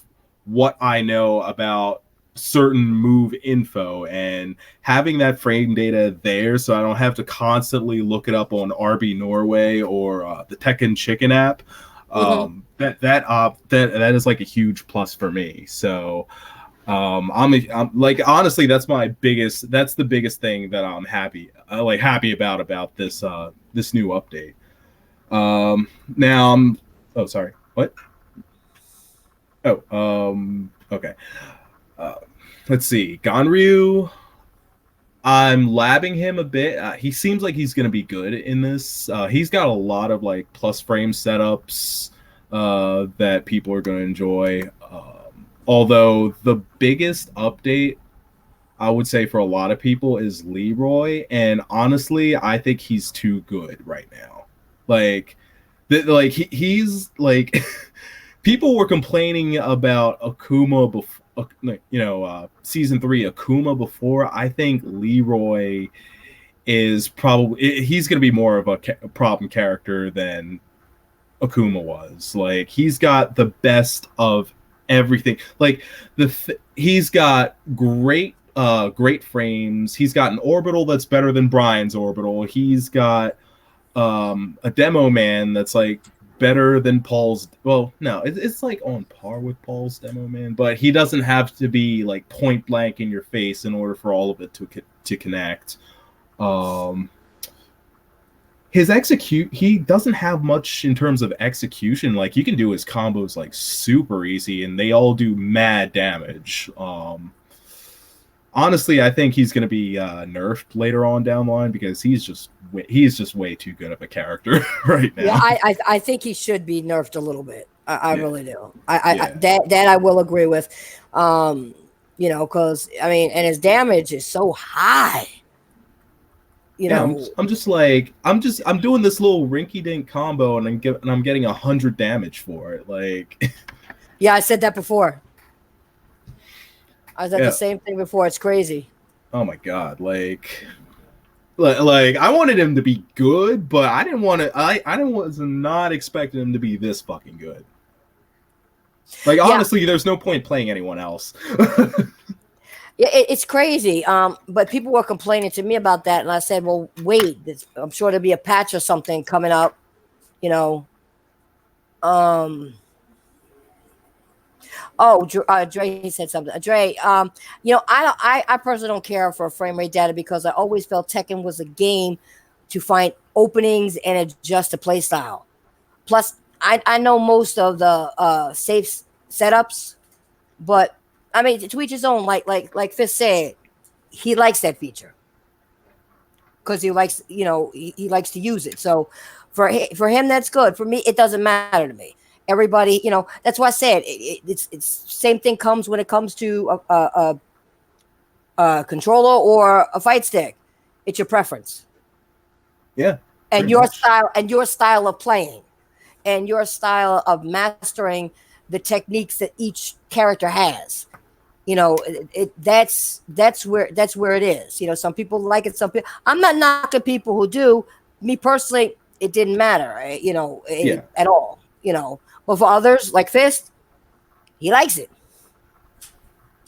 Speaker 2: what I know about certain move info, and having that frame data there so I don't have to constantly look it up on RB Norway or the Tekken Chicken app. That is like a huge plus for me. So I'm like, honestly, that's the biggest thing that I'm happy about this new update. Now oh, sorry, what? Okay. Let's see, Ganryu, I'm labbing him a bit. He seems like he's going to be good in this. He's got a lot of like plus frame setups that people are going to enjoy. Although the biggest update, I would say, for a lot of people is Leroy, and honestly, I think he's too good right now. Like, he's like, people were complaining about Akuma before, season 3 Akuma before. I think Leroy is he's going to be more of a problem character than Akuma was. Like, he's got the best of everything. Like, he's got great frames. He's got an orbital that's better than Brian's orbital. He's got a demo man that's like better than Paul's. Well, no, it's like on par with Paul's demo man, but he doesn't have to be like point blank in your face in order for all of it to connect. He doesn't have much in terms of execution. Like, you can do his combos like super easy, and they all do mad damage. Honestly, I think he's going to be nerfed later on down the line because he's just way too good of a character right now.
Speaker 1: Yeah, I think he should be nerfed a little bit. I really do. That I will agree with. Because I mean, and his damage is so high.
Speaker 2: I'm doing this little rinky-dink combo, and I'm getting 100 damage for it. Like,
Speaker 1: yeah, I said that before. I said the same thing before. It's crazy.
Speaker 2: Oh my god! Like I wanted him to be good, but I didn't want to. I was not expecting him to be this fucking good. Like, honestly, there's no point playing anyone else.
Speaker 1: Yeah, it's crazy. But people were complaining to me about that, and I said, "Well, wait. I'm sure there'll be a patch or something coming up." Oh, Dre said something. Dre, I personally don't care for frame rate data because I always felt Tekken was a game to find openings and adjust the play style. Plus, I know most of the safe setups, but I mean, to each his own. Like Fist said, he likes that feature because he likes, he likes to use it. So for him, that's good. For me, it doesn't matter to me. Everybody, that's why I said it's same thing comes when it comes to a controller or a fight stick. It's your preference.
Speaker 2: Yeah.
Speaker 1: And your style of playing and your style of mastering the techniques that each character has. That's where it is. Some people like it. Some people, I'm not knocking people who do. Me personally, it didn't matter, at all. you know. But for others, like Fist, he likes it.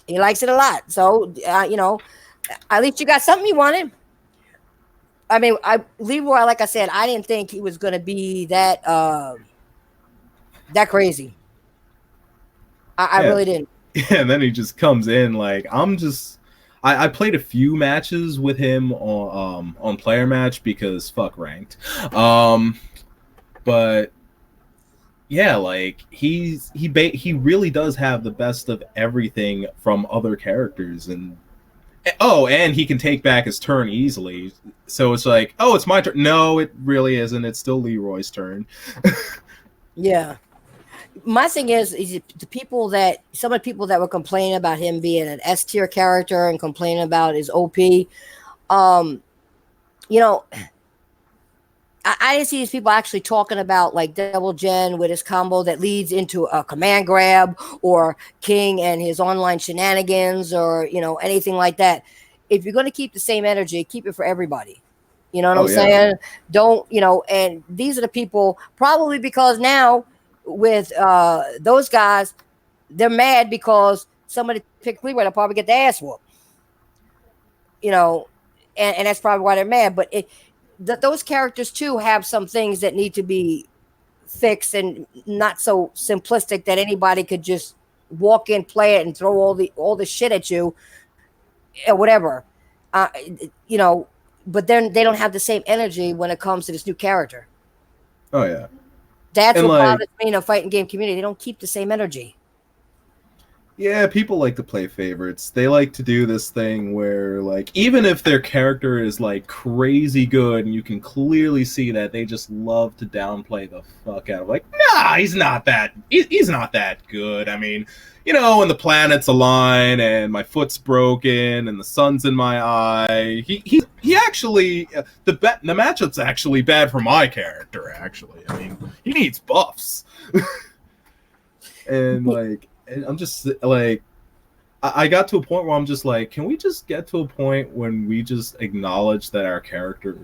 Speaker 1: He likes it a lot. So, you know, at least you got something you wanted. I mean, Leroy, like I said, I didn't think he was going to be that that crazy. I really didn't.
Speaker 2: Yeah, and then he just comes in like I played a few matches with him on player match because fuck ranked. But yeah, like he really does have the best of everything from other characters, and and he can take back his turn easily. So it's like, oh, it's my turn. No, it really isn't. It's still Leroy's turn.
Speaker 1: Yeah. My thing is the people that some of the people that were complaining about him being an S tier character and complaining about his OP, you know, I didn't see these people actually talking about like Double Gen with his combo that leads into a command grab, or King and his online shenanigans, or, you know, anything like that. If you're going to keep the same energy, keep it for everybody. You know what I'm saying? Don't, you know, and these are the people probably because now with those guys, they're mad because somebody picked Leroy, they'll probably get the ass whooped. You know, and that's probably why they're mad. But those characters too have some things that need to be fixed and not so simplistic that anybody could just walk in, play it, and throw all the shit at you, or whatever. You know, but then they don't have the same energy when it comes to this new character.
Speaker 2: Oh yeah.
Speaker 1: That's what bothers me in a fighting game community. They don't keep the same energy.
Speaker 2: Yeah, people like to play favorites. They like to do this thing where, like, even if their character is, like, crazy good and you can clearly see that, they just love to downplay the fuck out of, like, nah, he's not that good. I mean, you know, when the planets align and my foot's broken and the sun's in my eye, he actually, the matchup's actually bad for my character, actually. I mean, he needs buffs. And, like... And I'm just like, I got to a point where I'm just like, can we just get to a point when we just acknowledge that a character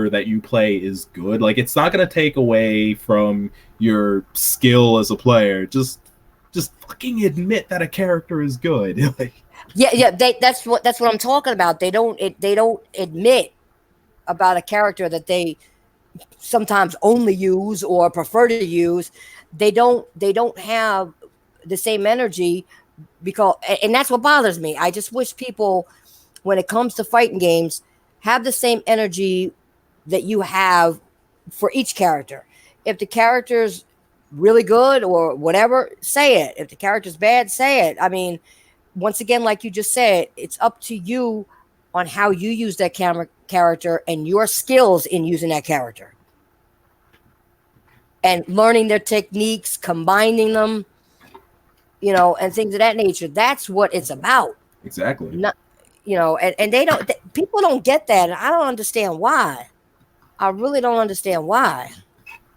Speaker 2: that you play is good? Like, it's not going to take away from your skill as a player. Just fucking admit that a character is good. Like,
Speaker 1: yeah. That's what I'm talking about. They don't admit about a character that they sometimes only use or prefer to use. They don't have the same energy, because, and that's what bothers me. I just wish people, when it comes to fighting games, have the same energy that you have for each character. If the character's really good or whatever, say it. If the character's bad, say it. I mean, once again, like you just said, it's up to you on how you use that character and your skills in using that character. And learning their techniques, combining them, you know, and things of that nature. That's what it's about.
Speaker 2: Exactly.
Speaker 1: Not, you know, and people don't get that. And I don't understand why. I really don't understand why.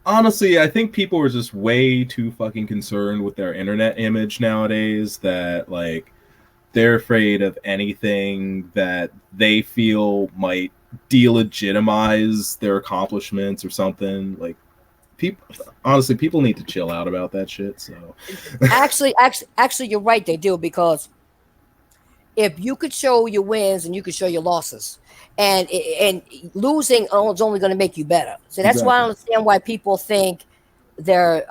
Speaker 2: Honestly, I think people are just way too fucking concerned with their internet image nowadays that, like, they're afraid of anything that they feel might delegitimize their accomplishments or something. Like, people need to chill out about that shit. So
Speaker 1: actually, you're right. They do, because if you could show your wins and you could show your losses, and losing is only going to make you better. So that's why I understand why people think they're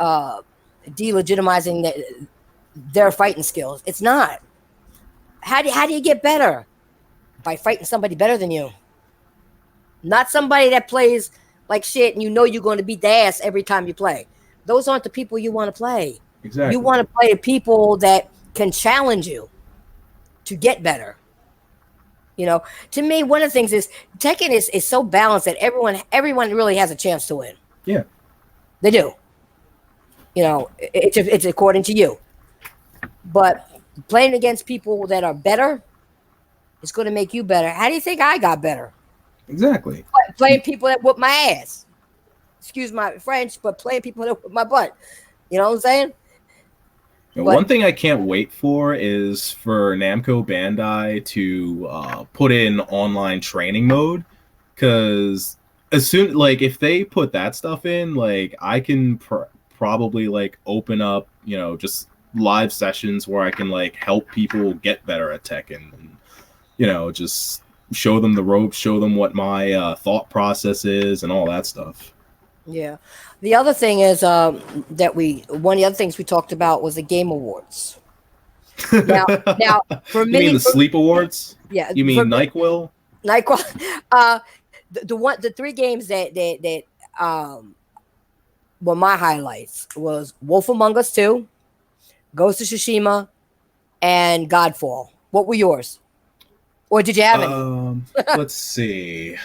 Speaker 1: delegitimizing their fighting skills. It's not. How do you get better? By fighting somebody better than you, not somebody that plays like shit and you know you're going to beat the ass every time you play. Those aren't the people you want to play.
Speaker 2: Exactly.
Speaker 1: You want to play the people that can challenge you to get better. You know, to me, one of the things is Tekken is so balanced that everyone really has a chance to win.
Speaker 2: Yeah,
Speaker 1: they do. You know, it's according to you. But playing against people that are better is going to make you better. How do you think I got better?
Speaker 2: Exactly.
Speaker 1: Playing people that whoop my ass. Excuse my French, but playing people that whoop my butt. You know what I'm saying?
Speaker 2: One thing I can't wait for is for Namco Bandai to put in online training mode, because as soon like if they put that stuff in, like I can probably like open up, just live sessions where I can like help people get better at Tekken, and just show them the ropes, show them what my thought process is, and all that stuff.
Speaker 1: Yeah. The other thing is one of the other things we talked about was the Game Awards. Now, for
Speaker 2: You
Speaker 1: me,
Speaker 2: mean the Sleep Awards?
Speaker 1: yeah,
Speaker 2: You mean NyQuil?
Speaker 1: NyQuil. The three games that were my highlights was Wolf Among Us 2, Ghost of Tsushima, and Godfall. What were yours? Or did you have any?
Speaker 2: Let's see.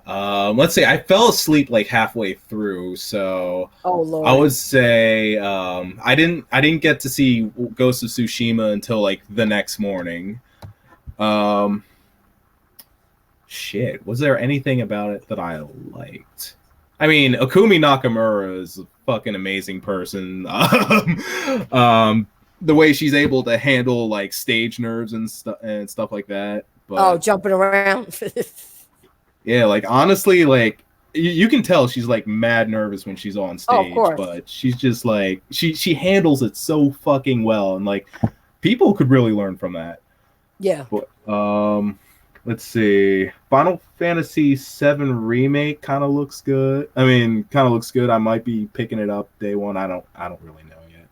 Speaker 2: I fell asleep like halfway through, so
Speaker 1: Oh Lord.
Speaker 2: I would say I didn't get to see Ghost of Tsushima until like the next morning. Shit, was there anything about it that I liked? I mean, Akumi Nakamura is a fucking amazing person. The way she's able to handle like stage nerves and stuff like that. But,
Speaker 1: jumping around.
Speaker 2: yeah, like honestly, like you can tell she's like mad nervous when she's on stage,
Speaker 1: of course.
Speaker 2: But she's just like she handles it so fucking well, and like people could really learn from that.
Speaker 1: Yeah.
Speaker 2: But, let's see. Final Fantasy VII Remake kind of looks good. I mean, kind of looks good. I might be picking it up day one. I don't really know yet.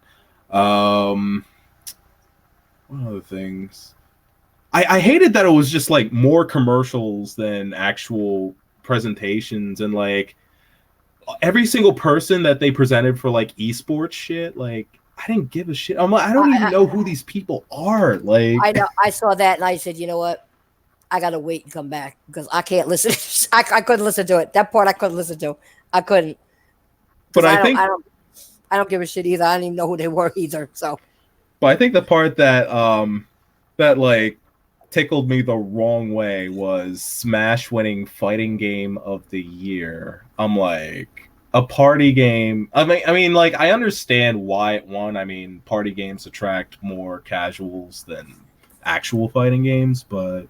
Speaker 2: What other things? I hated that it was just like more commercials than actual presentations, and like every single person that they presented for like esports shit, like I didn't give a shit. I'm like, I don't even know who these people are. Like,
Speaker 1: I know. I saw that and I said, you know what? I gotta wait and come back because I can't listen. I couldn't listen to it. That part I couldn't listen to. I couldn't.
Speaker 2: But I
Speaker 1: don't give a shit either. I don't even know who they were either. So.
Speaker 2: But I think the part that that like tickled me the wrong way was Smash winning fighting game of the year. I'm like, a party game. I mean, like I understand why it won. I mean, party games attract more casuals than actual fighting games, but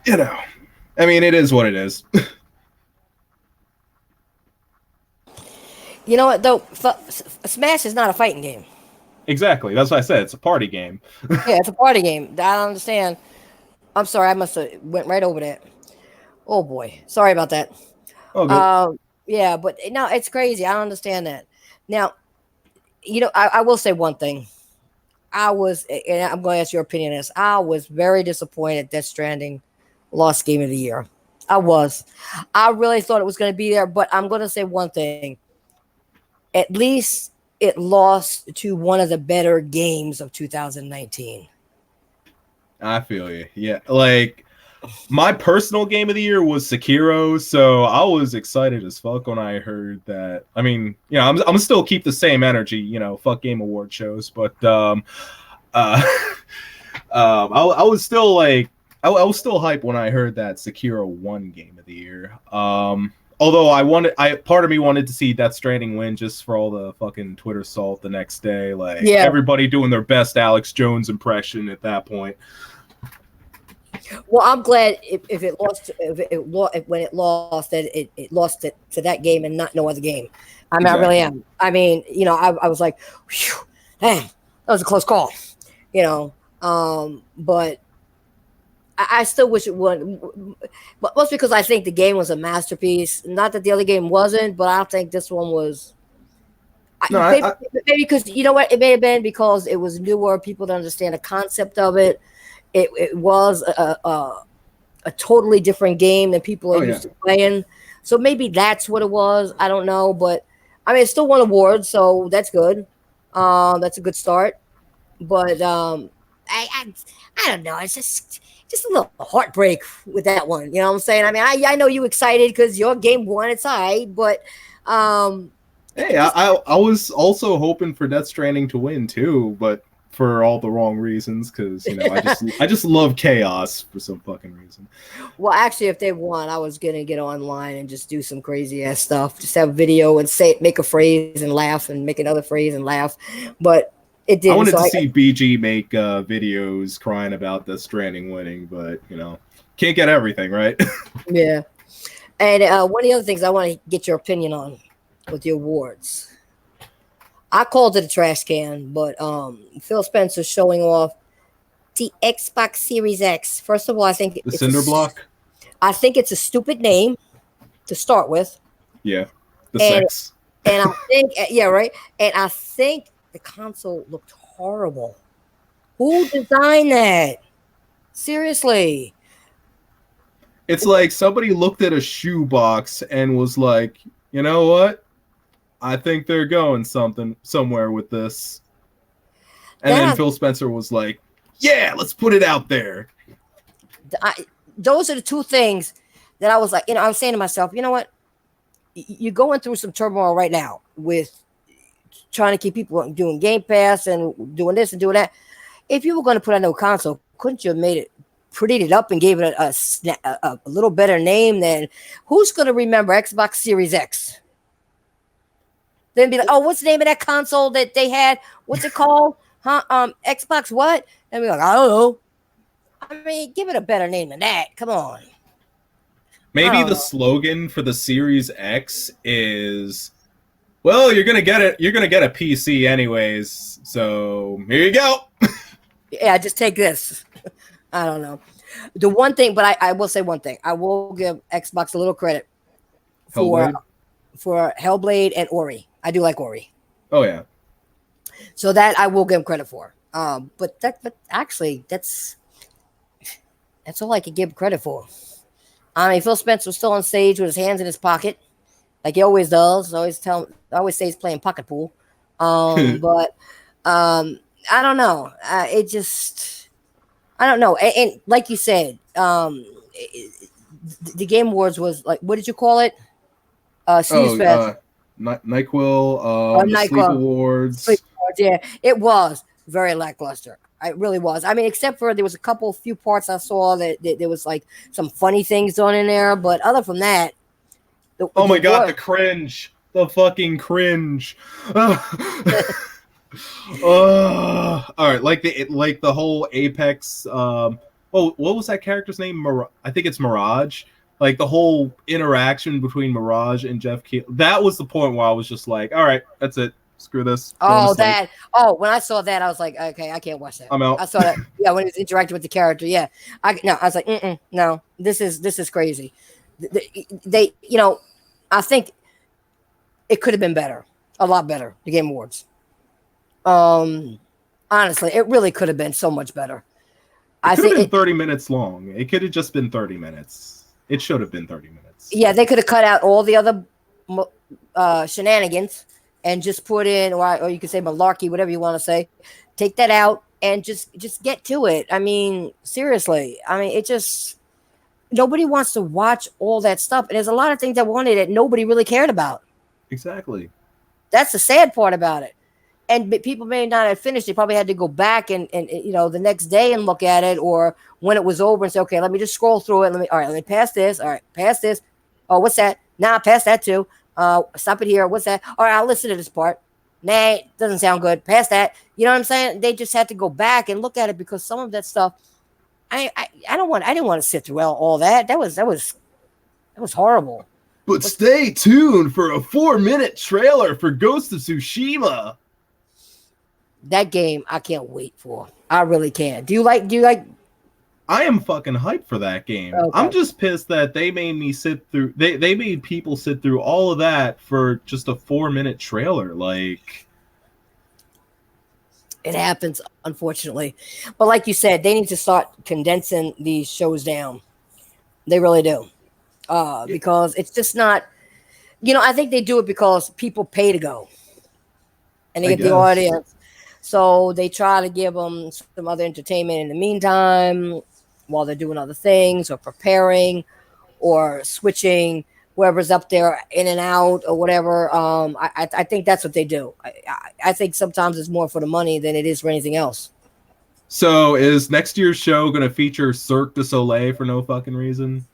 Speaker 2: I mean, it is what it is.
Speaker 1: You know what though? Smash is not a fighting game.
Speaker 2: Exactly. That's what I said. It's a party game.
Speaker 1: Yeah, it's a party game. I don't understand. I'm sorry. I must have went right over that. Oh boy. Sorry about that.
Speaker 2: Oh, good.
Speaker 1: Yeah, but no, it's crazy. I don't understand that. Now, I will say one thing. And I'm going to ask your opinion on this. I was very disappointed Death Stranding lost Game of the Year. I was. I really thought it was going to be there, but I'm going to say one thing. At least it lost to one of the better games of 2019.
Speaker 2: I feel you. Yeah, like my personal game of the year was Sekiro, so I was excited as fuck when I heard that. I mean, I'm still keep the same energy, fuck Game Award shows, but I was still like, I was still hyped when I heard that Sekiro won Game of the Year. Although part of me wanted to see Death Stranding win just for all the fucking Twitter salt the next day, like everybody doing their best Alex Jones impression at that point.
Speaker 1: Well, I'm glad if it lost, when it lost, that it lost it to that game and not no other game. I mean, exactly. I really am. I mean, I was like, whew, man, that was a close call, but I still wish it would. But that's because I think the game was a masterpiece. Not that the other game wasn't, but I think this one was. Maybe because you know what, it may have been because it was newer. People didn't understand the concept of it. It was a totally different game than people are used to playing. So maybe that's what it was. I don't know, but I mean, it still won awards, so that's good. That's a good start. But I don't know. It's just a little heartbreak with that one. You know what I'm saying? I mean, I know you excited because your game won. It's high, but
Speaker 2: hey, I was also hoping for Death Stranding to win too, but for all the wrong reasons, because I just love chaos for some fucking reason.
Speaker 1: Well, actually, if they won, I was gonna get online and just do some crazy ass stuff. Just have video and make a phrase and laugh, and make another phrase and laugh. But It did.
Speaker 2: I wanted to see BG make videos crying about the Stranding winning, but can't get everything, right?
Speaker 1: Yeah. And one of the other things I want to get your opinion on with the awards. I called it a trash can, but Phil Spencer's showing off the Xbox Series X. First of all, I think
Speaker 2: The cinder block.
Speaker 1: I think it's a stupid name to start with.
Speaker 2: Yeah, the sex.
Speaker 1: And I think, yeah, right. And I think the console looked horrible. Who designed that? Seriously.
Speaker 2: It's like somebody looked at a shoebox and was like, you know what? I think they're going somewhere with this. And then Phil Spencer was like, yeah, let's put it out there.
Speaker 1: Those are the two things that I was like, I was saying to myself, you know what? You're going through some turmoil right now with trying to keep people doing Game Pass and doing this and doing that. If you were going to put out no console, couldn't you have made it, prettied it up and gave it a little better name than who's going to remember Xbox Series X? Then be like, oh, what's the name of that console that they had? What's it called? Xbox what? And be like, I don't know. I mean, give it a better name than that. Come on.
Speaker 2: Maybe the slogan for the Series X is, well, you're gonna get it. You're gonna get a PC anyways. So here you go.
Speaker 1: Yeah, just take this. I don't know. The one thing, but I will say one thing. I will give Xbox a little credit for Hellblade and Ori. I do like Ori.
Speaker 2: Oh yeah.
Speaker 1: So that I will give him credit for. But actually that's all I could give him credit for. I mean, Phil Spencer was still on stage with his hands in his pocket, like he always does. I always say he's playing pocket pool. But I don't know. I don't know. And like you said, the Game Awards was like, what did you call it?
Speaker 2: NyQuil.
Speaker 1: NyQuil.
Speaker 2: Sleep Awards.
Speaker 1: Sleep Awards. Yeah, it was very lackluster. It really was. I mean, except for there was a few parts I saw that there was like some funny things done in there, but other from that,
Speaker 2: oh my god, the cringe, the fucking cringe. All right, like the whole Apex. What was that character's name? I think it's Mirage. Like the whole interaction between Mirage and Jeff Keighley. That was the point where I was just like, all right, that's it. Screw this.
Speaker 1: When I saw that, I was like, okay, I can't watch that.
Speaker 2: I'm out.
Speaker 1: I saw that. Yeah, when he was interacting with the character. Yeah. I was like, no, this is crazy. They, I think it could have been better. A lot better, the Game Awards. Honestly, it really could have been so much better.
Speaker 2: I think it's 30 minutes long. It could have just been 30 minutes. It should have been 30 minutes.
Speaker 1: Yeah, they could have cut out all the other shenanigans and just put in, or you could say malarkey, whatever you want to say. Take that out and just get to it. I mean, seriously. I mean, nobody wants to watch all that stuff. And there's a lot of things that nobody really cared about.
Speaker 2: Exactly.
Speaker 1: That's the sad part about it. And people may not have finished. They probably had to go back and the next day and look at it, or when it was over and say, okay, let me just scroll through it. Let me pass this. All right, pass this. Oh, what's that? Nah, pass that too. Stop it here. What's that? All right, I'll listen to this part. Nah, it doesn't sound good. Pass that. You know what I'm saying? They just had to go back and look at it because some of that stuff, I didn't want to sit through all that. That was horrible.
Speaker 2: But stay tuned for a 4-minute trailer for Ghost of Tsushima.
Speaker 1: That game I can't wait for. I really can. Do you like
Speaker 2: I am fucking hyped for that game. Okay. I'm just pissed that they made me sit through they made people sit through all of that for just a 4-minute trailer. Like,
Speaker 1: it happens, unfortunately. But like you said, they need to start condensing these shows down. They really do. Because it's just not, I think they do it because people pay to go. And they get the audience. So they try to give them some other entertainment in the meantime while they're doing other things or preparing or switching whoever's up there in and out or whatever. I think that's what they do. I think sometimes it's more for the money than it is for anything else.
Speaker 2: So is next year's show going to feature Cirque du Soleil for no fucking reason?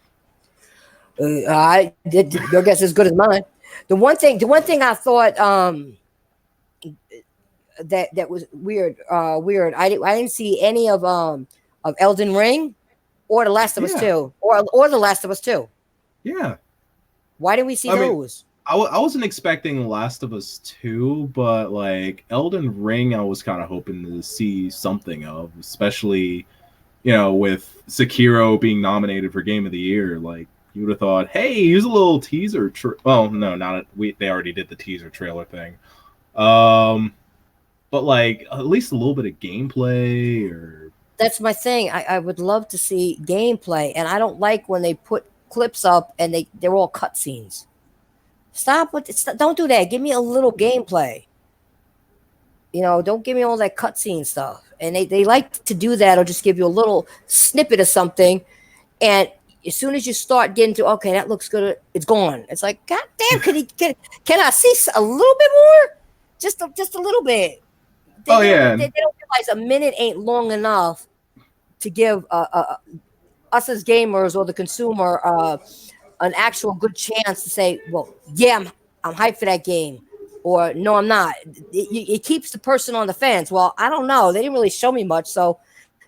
Speaker 1: Your guess is as good as mine. The one thing I thought that was weird. Weird. I didn't see any of Elden Ring or The Last of Us
Speaker 2: Yeah.
Speaker 1: 2 or The Last of Us 2.
Speaker 2: Yeah.
Speaker 1: Why didn't we see
Speaker 2: I mean,
Speaker 1: those?
Speaker 2: I wasn't expecting Last of Us 2, but like Elden Ring, I was kind of hoping to see something of, especially, with Sekiro being nominated for Game of the Year. Like, you would have thought, hey, here's a little teaser. Well, no, they already did the teaser trailer thing. But like at least a little bit of gameplay or.
Speaker 1: That's my thing. I would love to see gameplay, and I don't like when they put clips up and they're all cutscenes. Don't do that. Give me a little gameplay. Don't give me all that cutscene stuff. And they like to do that, or just give you a little snippet of something, and as soon as you start getting to, okay, that looks good, it's gone. It's like, God damn, can I see a little bit more? Just a little bit. They don't realize a minute ain't long enough to give us as gamers or the consumer an actual good chance to say, well, yeah, I'm hyped for that game, or no, I'm not. It keeps the person on the fence. Well, I don't know. They didn't really show me much, so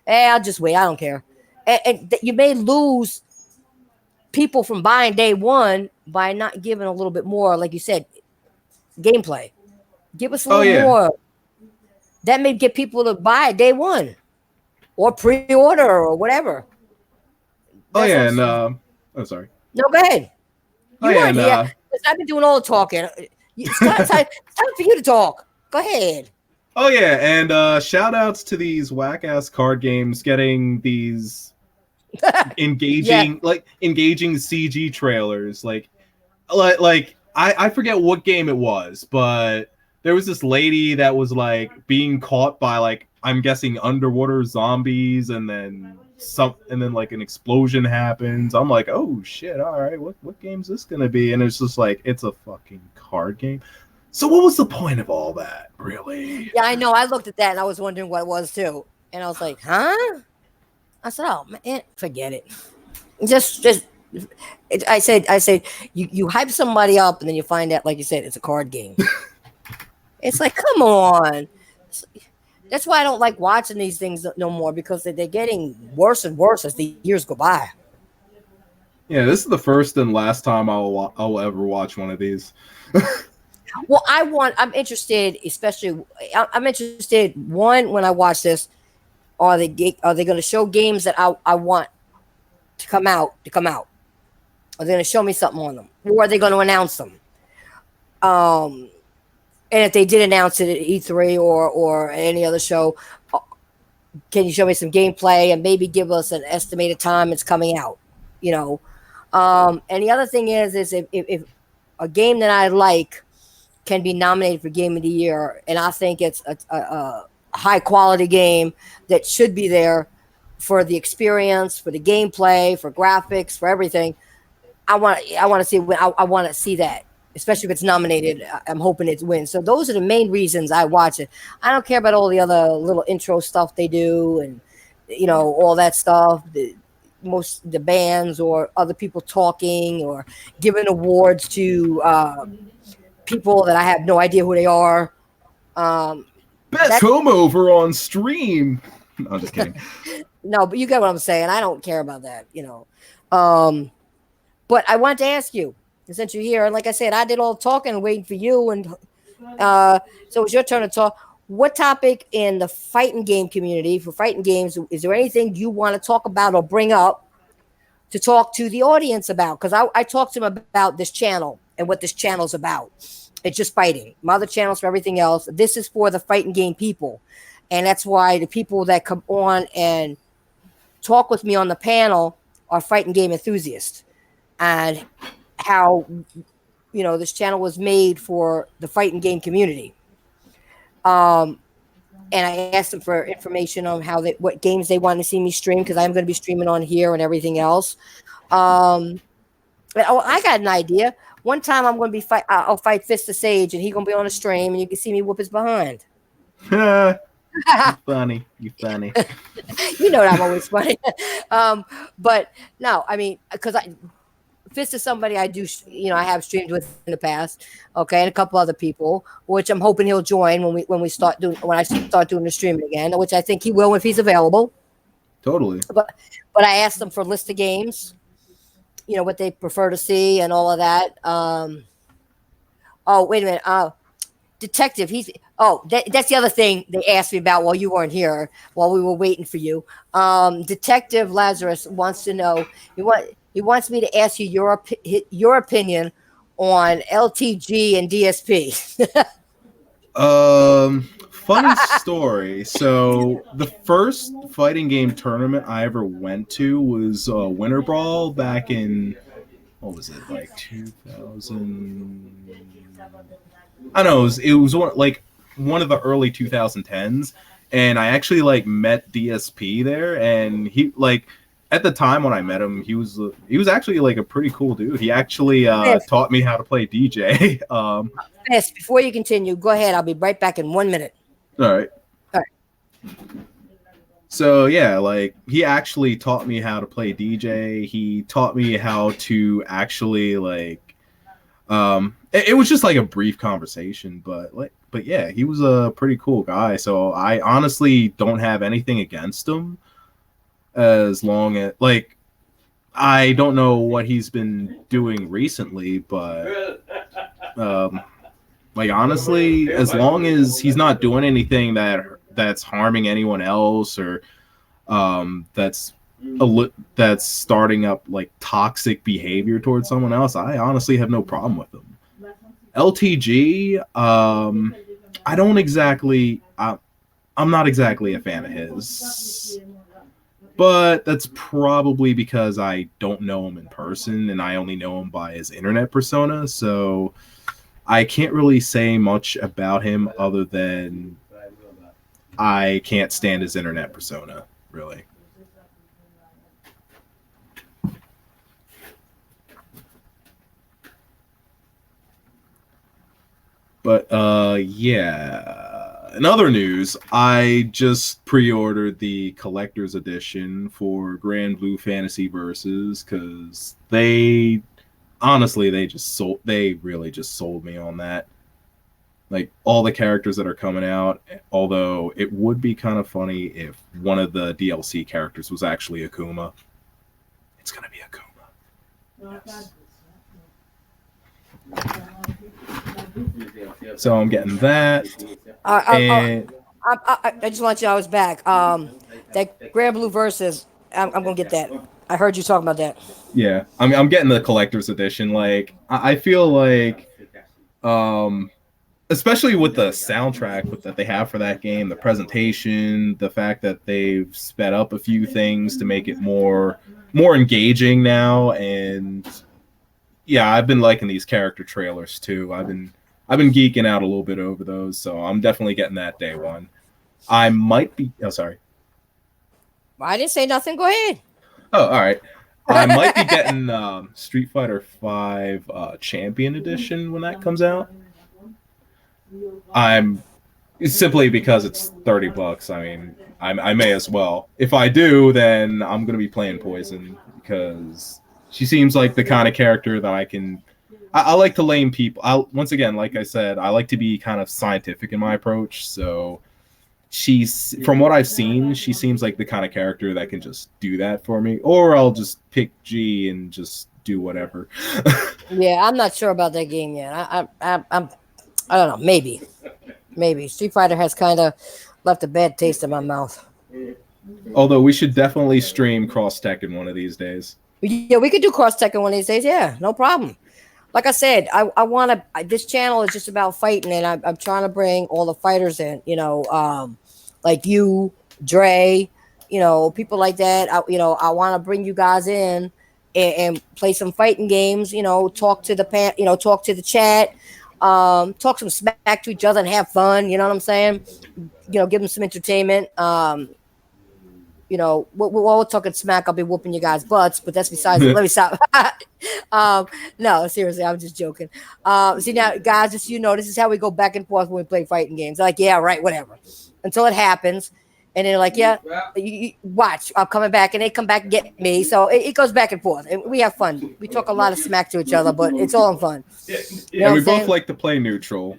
Speaker 1: I'll just wait. I don't care. And you may lose people from buying day one by not giving a little bit more, like you said, gameplay. Give us a little more. That may get people to buy day one or pre-order or whatever.
Speaker 2: Sorry.
Speaker 1: No, go ahead. I've been doing all the talking. It's time for you to talk. Go ahead.
Speaker 2: Oh yeah, and shout outs to these whack ass card games getting these engaging CG trailers. Like I forget what game it was, but there was this lady that was like being caught by like, I'm guessing, underwater zombies, and then like an explosion happens. I'm like, oh shit, all right, what game's this gonna be? And it's just like, it's a fucking card game. So what was the point of all that, really?
Speaker 1: Yeah, I know. I looked at that and I was wondering what it was too, and I was like, huh? I said, oh man, forget it. I said, you hype somebody up and then you find out, like you said, it's a card game. It's like, come on. That's why I don't like watching these things no more, because they're getting worse and worse as the years go by.
Speaker 2: Yeah, this is the first and last time I'll ever watch one of these.
Speaker 1: Well, I'm interested, especially. I'm interested. One, when I watch this, are they going to show games that I want to come out? Are they going to show me something on them, or are they going to announce them? And if they did announce it at E3 or any other show, can you show me some gameplay and maybe give us an estimated time it's coming out? And the other thing is if a game that I like can be nominated for Game of the Year, and I think it's a high quality game that should be there for the experience, for the gameplay, for graphics, for everything, I want to see that. Especially if it's nominated, I'm hoping it wins. So those are the main reasons I watch it. I don't care about all the other little intro stuff they do, and all that stuff. The bands or other people talking or giving awards to people that I have no idea who they are.
Speaker 2: Best home over on stream. No, I'm just kidding.
Speaker 1: No, but you get what I'm saying. I don't care about that, But I wanted to ask you, since you're here, and like I said, I did all the talking and waiting for you, and so it's your turn to talk. What topic in the fighting game community, for fighting games, is there anything you want to talk about or bring up to talk to the audience about? Because I talked to them about this channel and what this channel's about. It's just fighting. My other channels for everything else. This is for the fighting game people, and that's why the people that come on and talk with me on the panel are fighting game enthusiasts, and how this channel was made for the fighting game community. And I asked them for information on what games they want to see me stream, because I'm going to be streaming on here and everything else. I got an idea. One time I'm going to be I'll fight Fistofsage, and he's going to be on a stream, and you can see me whoop his behind.
Speaker 2: You funny. You funny.
Speaker 1: You know that I'm always funny. But no, I mean, because Fist is somebody I do, I have streamed with in the past. Okay, and a couple other people, which I'm hoping he'll join when I start doing the streaming again, which I think he will if he's available.
Speaker 2: Totally.
Speaker 1: But I asked them for a list of games, what they prefer to see and all of that. Oh, wait a minute. Detective, that's the other thing they asked me about while you weren't here, while we were waiting for you. Detective Lazarus wants to know, he wants me to ask you your opinion on LTG and DSP.
Speaker 2: Funny story. So the first fighting game tournament I ever went to was Winter Brawl back in, what was it, like 2000? I don't know. It was one of the early 2010s, and I actually met DSP there, and he at the time when I met him, he was actually a pretty cool dude. He actually taught me how to play DJ.
Speaker 1: Yes, before you continue, go ahead. I'll be right back in 1 minute.
Speaker 2: All right. So yeah, he actually taught me how to play DJ. He taught me how to actually it was just a brief conversation, but yeah, he was a pretty cool guy. So I honestly don't have anything against him, as long as I don't know what he's been doing recently, but honestly, as long as he's not doing anything that's harming anyone else, or that's starting up toxic behavior towards someone else, I honestly have no problem with him. LTG, I don't exactly, I'm not exactly a fan of his, but that's probably because I don't know him in person and I only know him by his internet persona, so I can't really say much about him other than I can't stand his internet persona, really. But yeah. In other news, I just pre-ordered the collector's edition for Grand Blue Fantasy Versus, because they really just sold me on that. All the characters that are coming out, although it would be kind of funny if one of the DLC characters was actually Akuma. It's gonna be Akuma. Yes. So I'm getting that.
Speaker 1: I just want you to know I was back. That Grand Blue Versus, I'm gonna get that. I heard you talking about that.
Speaker 2: Yeah, I'm getting the collector's edition. I feel especially with the soundtrack that they have for that game, the presentation, the fact that they've sped up a few things to make it more engaging now, and yeah, I've been liking these character trailers too. I've been geeking out a little bit over those, so I'm definitely getting that day one. I might be. Oh, sorry.
Speaker 1: I didn't say nothing. Go ahead.
Speaker 2: Oh, all right. I might be getting Street Fighter V Champion Edition when that comes out. It's simply because it's $30. I mean, I may as well. If I do, then I'm gonna be playing Poison, because she seems like the kind of character that I like to lame people. Once again, like I said, I like to be kind of scientific in my approach. So from what I've seen, she seems like the kind of character that can just do that for me. Or I'll just pick G and just do whatever.
Speaker 1: Yeah, I'm not sure about that game yet. I don't know. Maybe Street Fighter has kind of left a bad taste in my mouth.
Speaker 2: Although we should definitely stream Cross Tekken one of these days.
Speaker 1: Yeah, we could do Cross Tekken one of these days. Yeah, no problem. Like I said, I want to. This channel is just about fighting, and I'm trying to bring all the fighters in. Like you, Dre, people like that. I want to bring you guys in and play some fighting games. Talk to the talk to the chat, talk some smack to each other and have fun. You know what I'm saying? Give them some entertainment. We're talking smack. I'll be whooping you guys' butts, but that's besides. Let me stop. No, seriously, I'm just joking. See now, guys, just this is how we go back and forth when we play fighting games. Yeah, right, whatever, until it happens, And they're like, yeah, you watch, I'm coming back. And they come back and get me. So it goes back and forth. And we have fun. We talk a lot of smack to each other, but it's all in fun.
Speaker 2: Yeah, we both like to play neutral.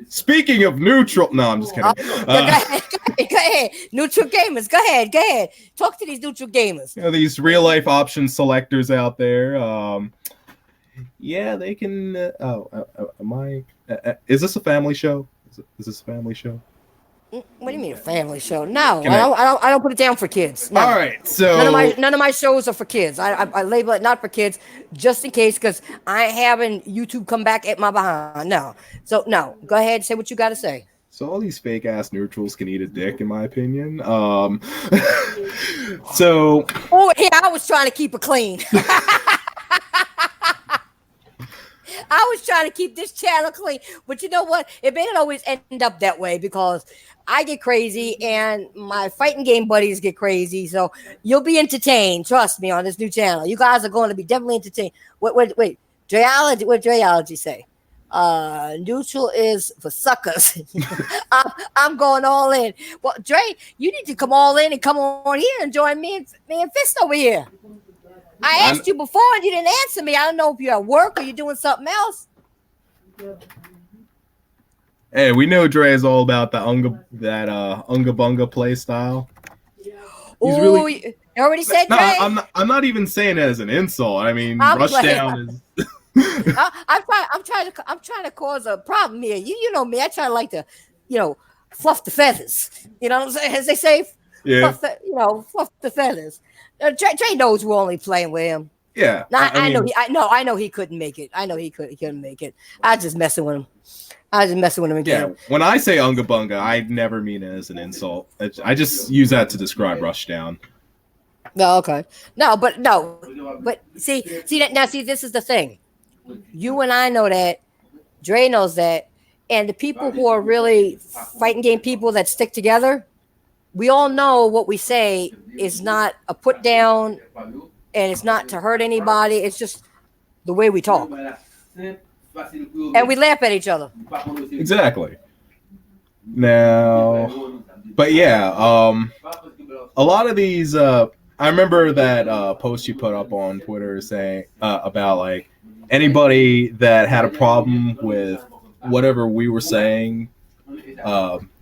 Speaker 2: Speaking of neutral, no, I'm just kidding.
Speaker 1: Go ahead. Neutral gamers, go ahead. Talk to these neutral gamers.
Speaker 2: These real life option selectors out there. Yeah, they can. Am I? Is this a family show? Is this a family show?
Speaker 1: What do you mean a family show? No, I don't put it down for kids. No.
Speaker 2: All right, so
Speaker 1: none of my shows are for kids. I label it not for kids, just in case, because I ain't having YouTube come back at my behind. No, so no. Go ahead, say what you got to say.
Speaker 2: So all these fake ass neutrals can eat a dick, in my opinion. So.
Speaker 1: Oh yeah, I was trying to keep it clean. I was trying to keep this channel clean, but you know what? It may not always end up that way because I get crazy and my fighting game buddies get crazy. So you'll be entertained. Trust me on this new channel. You guys are going to be definitely entertained. Wait. Dreology, what Dreology say? Neutral is for suckers. I'm going all in. Well, Dre, you need to come all in and come on here and join me and Fist over here. I asked you before and you didn't answer me. I don't know if you're at work or you're doing something else.
Speaker 2: Hey, we know Dre is all about the Unga Bunga play style.
Speaker 1: Oh, you already said Dre?
Speaker 2: I'm not even saying it as an insult. I mean, Rushdown is.
Speaker 1: I'm trying to cause a problem here. You know me. I try to like to, fluff the feathers. You know what I'm saying? As they say,
Speaker 2: yeah.
Speaker 1: Fluff the feathers. Dre knows we're only playing with him.
Speaker 2: Yeah.
Speaker 1: I know he couldn't make it. I know he couldn't make it. I was just messing with him. Again.
Speaker 2: Yeah. When I say Unga Bunga, I never mean it as an insult. I just use that to describe Rushdown.
Speaker 1: No, okay. But see that now. See, this is the thing. You and I know that. Dre knows that, and the people who are really fighting game people that stick together, we all know what we say is not a put down, and it's not to hurt anybody. It's just the way we talk, and we laugh at each other.
Speaker 2: Exactly. Now, but yeah, a lot of these. I remember that post you put up on Twitter saying about like anybody that had a problem with whatever we were saying.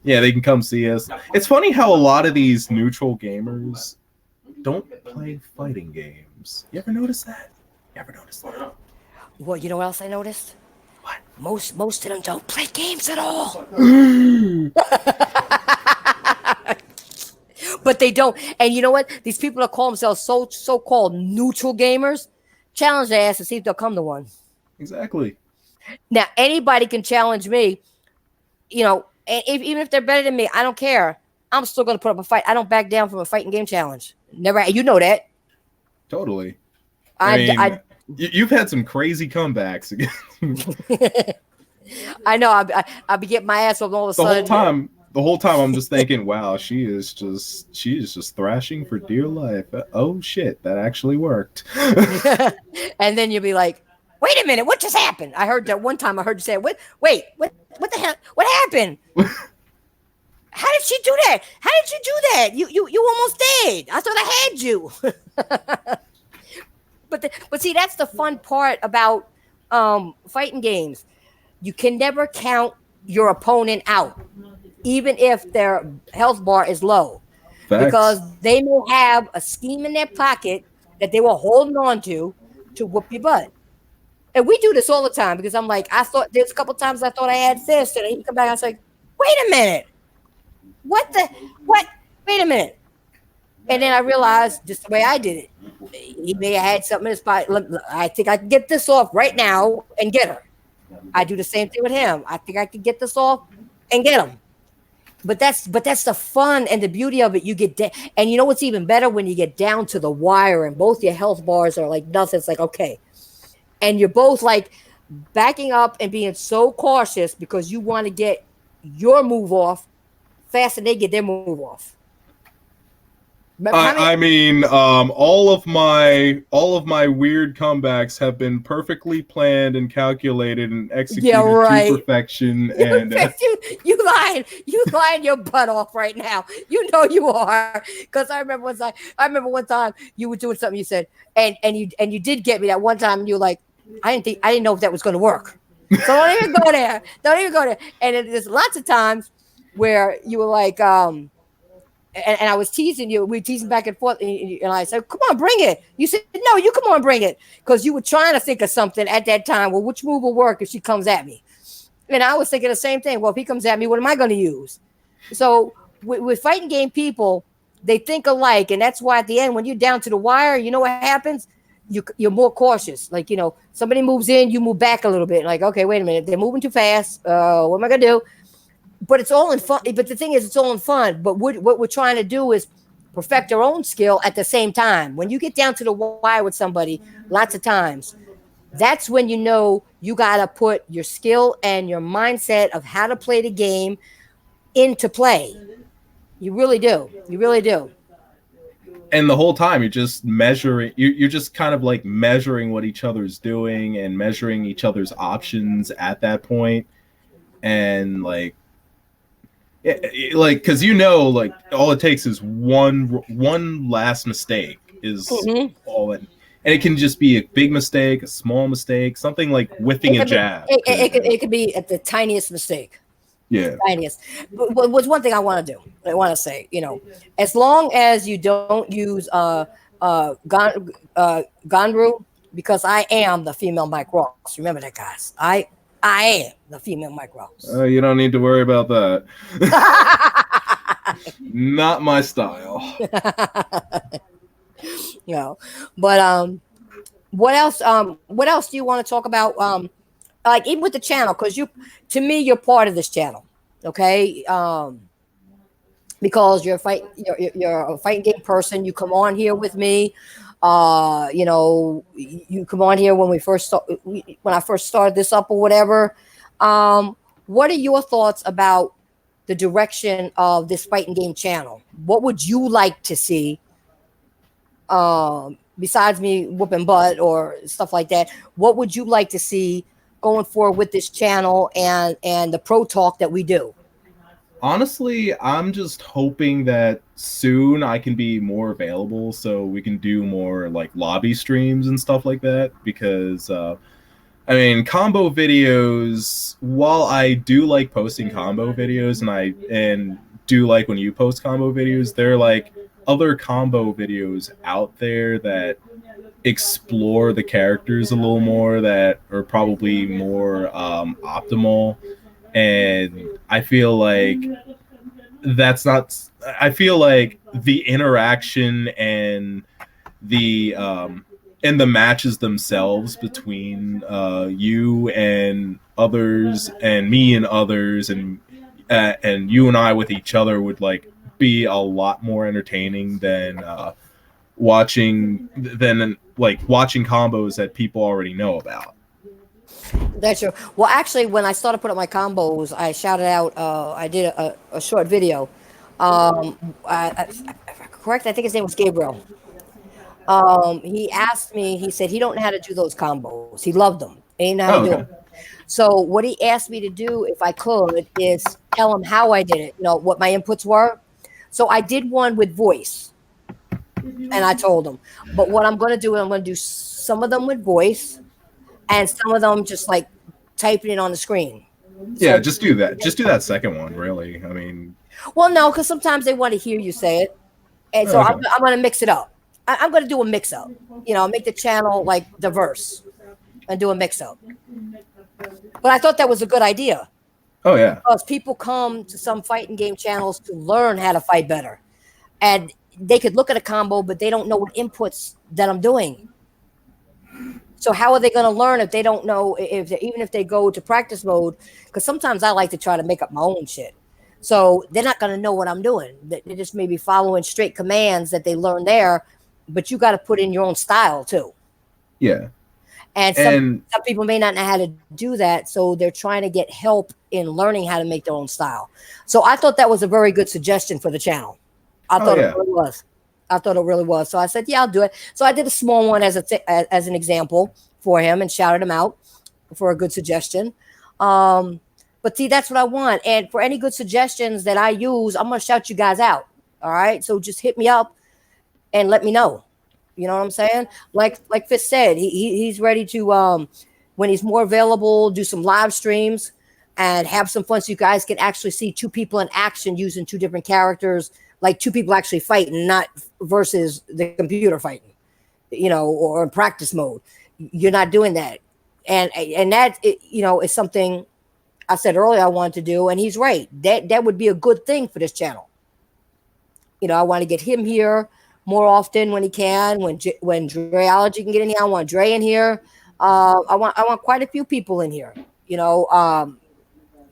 Speaker 2: Yeah, they can come see us. It's funny how a lot of these neutral gamers don't play fighting games. You ever notice that?
Speaker 1: Well, you know what else I noticed?
Speaker 2: What?
Speaker 1: Most of them don't play games at all. But they don't. And you know what? These people that call themselves so-called neutral gamers, challenge their ass to see if they'll come to one.
Speaker 2: Exactly.
Speaker 1: Now, anybody can challenge me, and even if they're better than me, I don't care. I'm still going to put up a fight. I don't back down from a fighting game challenge. Never. You know that.
Speaker 2: Totally. You've had some crazy comebacks.
Speaker 1: I know. I'll be getting my ass up all of a sudden.
Speaker 2: The whole time I'm just thinking, wow, she is just thrashing for dear life. Oh shit, that actually worked.
Speaker 1: And then you'll be like, wait a minute, what just happened? I heard that one time. I heard you say, what the hell? What happened? How did she do that? How did you do that? You almost did. I thought I had you. But see, that's the fun part about fighting games. You can never count your opponent out, even if their health bar is low. Facts. Because they may have a scheme in their pocket that they were holding on to whoop your butt. And we do this all the time because I'm like, I thought there's a couple times I thought I had Fist, and he come back and I was like, wait a minute. What? Wait a minute. And then I realized just the way I did it. He may have had something in his pocket. I think I can get this off right now and get her. I do the same thing with him. I think I can get this off and get him. But that's the fun and the beauty of it. You get and you know what's even better when you get down to the wire and both your health bars are like nothing. It's like, okay. And you're both like backing up and being so cautious because you want to get your move off faster than they get their move off.
Speaker 2: I mean, all of my weird comebacks have been perfectly planned and calculated and executed to perfection. And
Speaker 1: you lying your butt off right now. You know you are, because I remember one time you were doing something. You said, and you did get me that one time. And you were like, I didn't know if that was going to work. So don't even go there. Don't even go there. And there's lots of times where you were like, and I was teasing you. We were teasing back and forth, and I said, "Come on, bring it." You said, "No, you come on, bring it," because you were trying to think of something at that time. Well, which move will work if she comes at me? And I was thinking the same thing. Well, if he comes at me, what am I going to use? So with fighting game people, they think alike, and that's why at the end, when you're down to the wire, you know what happens? You're more cautious. Like, somebody moves in, you move back a little bit. Like, okay, wait a minute, they're moving too fast. What am I going to do? But it's all in fun. But the thing is, it's all in fun. But what we're trying to do is perfect our own skill at the same time. When you get down to the wire with somebody, lots of times, that's when you know you got to put your skill and your mindset of how to play the game into play. You really do. You really do.
Speaker 2: And the whole time you're just measuring. You're just kind of like measuring what each other's doing and measuring each other's options at that point, and like because like all it takes is one last mistake is all it, and it can just be a big mistake, a small mistake, something like whiffing a jab.
Speaker 1: It could be at the tiniest mistake.
Speaker 2: Yeah,
Speaker 1: tiniest. But what's one thing I want to do? I want to say, as long as you don't use Ganru, because I am the female Mike Ross. Remember that, guys. I am the female Mike Ross.
Speaker 2: You don't need to worry about that. Not my style.
Speaker 1: But what else? What else do you want to talk about? Like even with the channel, because to me, you're part of this channel, okay? Because you're a fighting game person. You come on here with me. You come on here when I first started this up or whatever. What are your thoughts about the direction of this fighting game channel? What would you like to see? Besides me whooping butt or stuff like that, what would you like to see going forward with this channel and the pro talk that we do?
Speaker 2: Honestly, I'm just hoping that soon I can be more available so we can do more like lobby streams and stuff like that, because combo videos, while I do like posting combo videos and do like when you post combo videos, there are like other combo videos out there that explore the characters a little more, that are probably more optimal. And I feel like the interaction and the matches themselves between you and others and me and others and you and I with each other would like be a lot more entertaining than watching combos that people already know about.
Speaker 1: That's true. Well, actually, when I started putting up my combos, I shouted out. I did a short video. Correct? I think his name was Gabriel. He asked me. He said he don't know how to do those combos. He loved them. He didn't know how to do them. So what he asked me to do, if I could, is tell him how I did it. What my inputs were. So I did one with voice, and I told him. But what I'm going to do, I'm going to do some of them with voice. And some of them just like typing it on the screen.
Speaker 2: Yeah, just do that. Just do that second one, really. I mean,
Speaker 1: well, no, because sometimes they want to hear you say it, and so I'm going to mix it up. I'm going to do a mix up. Make the channel like diverse and do a mix up. But I thought that was a good idea.
Speaker 2: Oh yeah,
Speaker 1: because people come to some fighting game channels to learn how to fight better, and they could look at a combo, but they don't know what inputs that I'm doing. So how are they going to learn if they don't know, even if they go to practice mode? Because sometimes I like to try to make up my own shit. So they're not going to know what I'm doing. They just may be following straight commands that they learn there, but you got to put in your own style too.
Speaker 2: Yeah.
Speaker 1: And some people may not know how to do that, so they're trying to get help in learning how to make their own style. So I thought that was a very good suggestion for the channel. I thought it really was. I thought it really was. So I said, yeah, I'll do it. So I did a small one as as an example for him and shouted him out for a good suggestion. But see, that's what I want. And for any good suggestions that I use, I'm going to shout you guys out. All right. So just hit me up and let me know. You know what I'm saying? Like Fitz said, he's ready to when he's more available, do some live streams and have some fun so you guys can actually see two people in action using two different characters, like two people actually fighting, not versus the computer fighting, you know, or in practice mode. You're not doing that. And that you know, is something I said earlier I wanted to do, and he's right. That would be a good thing for this channel. You know, I want to get him here more often when he can. When Dreology can get in here, I want Dre in here. I want quite a few people in here. You know,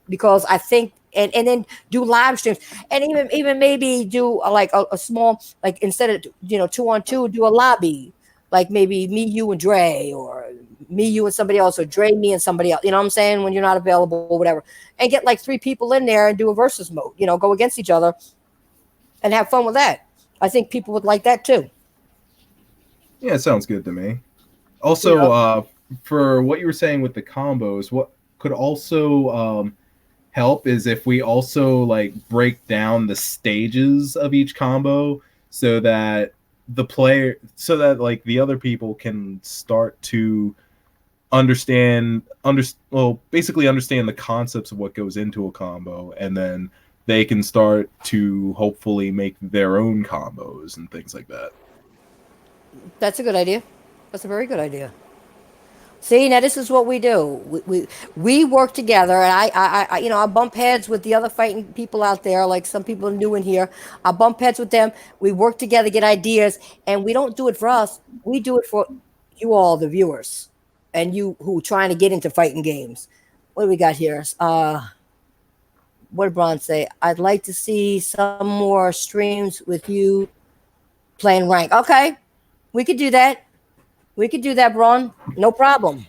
Speaker 1: because I think and then do live streams and even maybe do like a small, like instead of 2-on-2, do a lobby, like maybe me, you, and Dre, or me, you, and somebody else, or Dre, me, and somebody else. You know what I'm saying? When you're not available or whatever, and get like 3 people in there and do a versus mode. You know, go against each other and have fun with that. I think people would like that too.
Speaker 2: Yeah, it sounds good to me. Also, for what you were saying with the combos, what could also help is if we also like break down the stages of each combo so that like the other people can start to basically understand the concepts of what goes into a combo, and then they can start to hopefully make their own combos and things like that.
Speaker 1: That's a good idea. That's a very good idea. See, now this is what we do. We work together, and I bump heads with the other fighting people out there. Like some people new in here, I bump heads with them. We work together, get ideas, and we don't do it for us. We do it for you all, the viewers, and you who are trying to get into fighting games. What do we got here? What did Bron say? I'd like to see some more streams with you playing rank. Okay, we could do that. We could do that, Bron. No problem.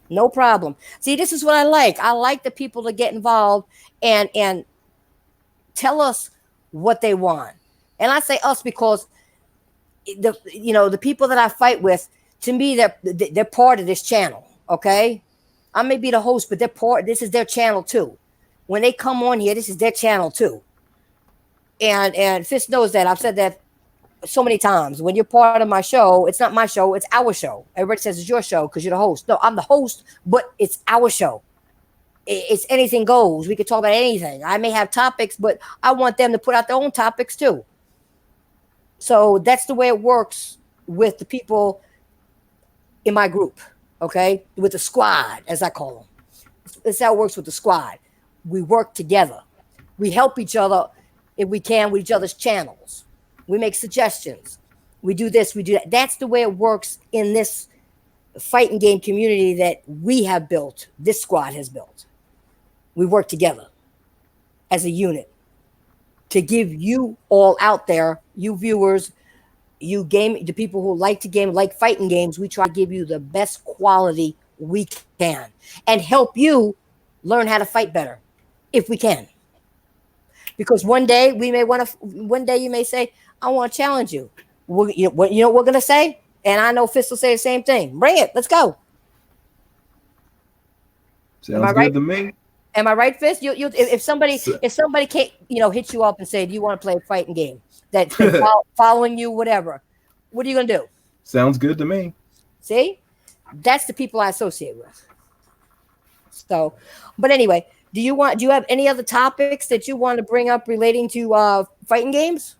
Speaker 1: No problem. See, this is what I like. I like the people to get involved and tell us what they want. And I say us because the people that I fight with, to me, they're part of this channel. Okay, I may be the host, but they're part. This is their channel too. When they come on here, this is their channel too. And Fist knows that. I've said that so many times. When you're part of my show, it's not my show, it's our show. Everybody says it's your show because you're the host. No, I'm the host, but it's our show. It's anything goes. We could talk about anything. I may have topics, but I want them to put out their own topics too. So that's the way it works with the people in my group, okay? With the squad, as I call them. That's how it works with the squad. We work together. We help each other if we can with each other's channels. We make suggestions. We do this, we do that. That's the way it works in this fighting game community that we have built, this squad has built. We work together as a unit to give you all out there, you viewers, the people who like to game, like fighting games, we try to give you the best quality we can and help you learn how to fight better if we can. Because one day you may say, I want to challenge you. You know what we're going to say? And I know Fist will say the same thing. Bring it. Let's go.
Speaker 2: Sounds good to me.
Speaker 1: Am I right, Fist? If somebody can't, hit you up and say, do you want to play a fighting game that's following you, whatever, what are you going to do?
Speaker 2: Sounds good to me.
Speaker 1: See? That's the people I associate with. So, but anyway, do you have any other topics that you want to bring up relating to fighting games?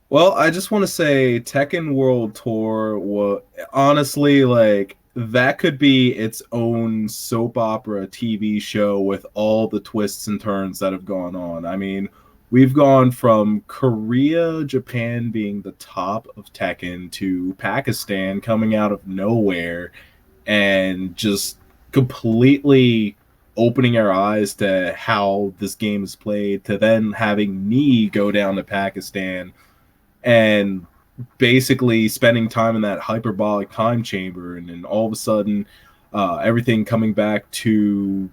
Speaker 2: Well, I just want to say Tekken World Tour honestly, like, that could be its own soap opera TV show with all the twists and turns that have gone on. I mean, we've gone from Korea, Japan being the top of Tekken to Pakistan coming out of nowhere and just completely opening our eyes to how this game is played, to then having me go down to Pakistan and basically spending time in that hyperbolic time chamber, and then all of a sudden everything coming back to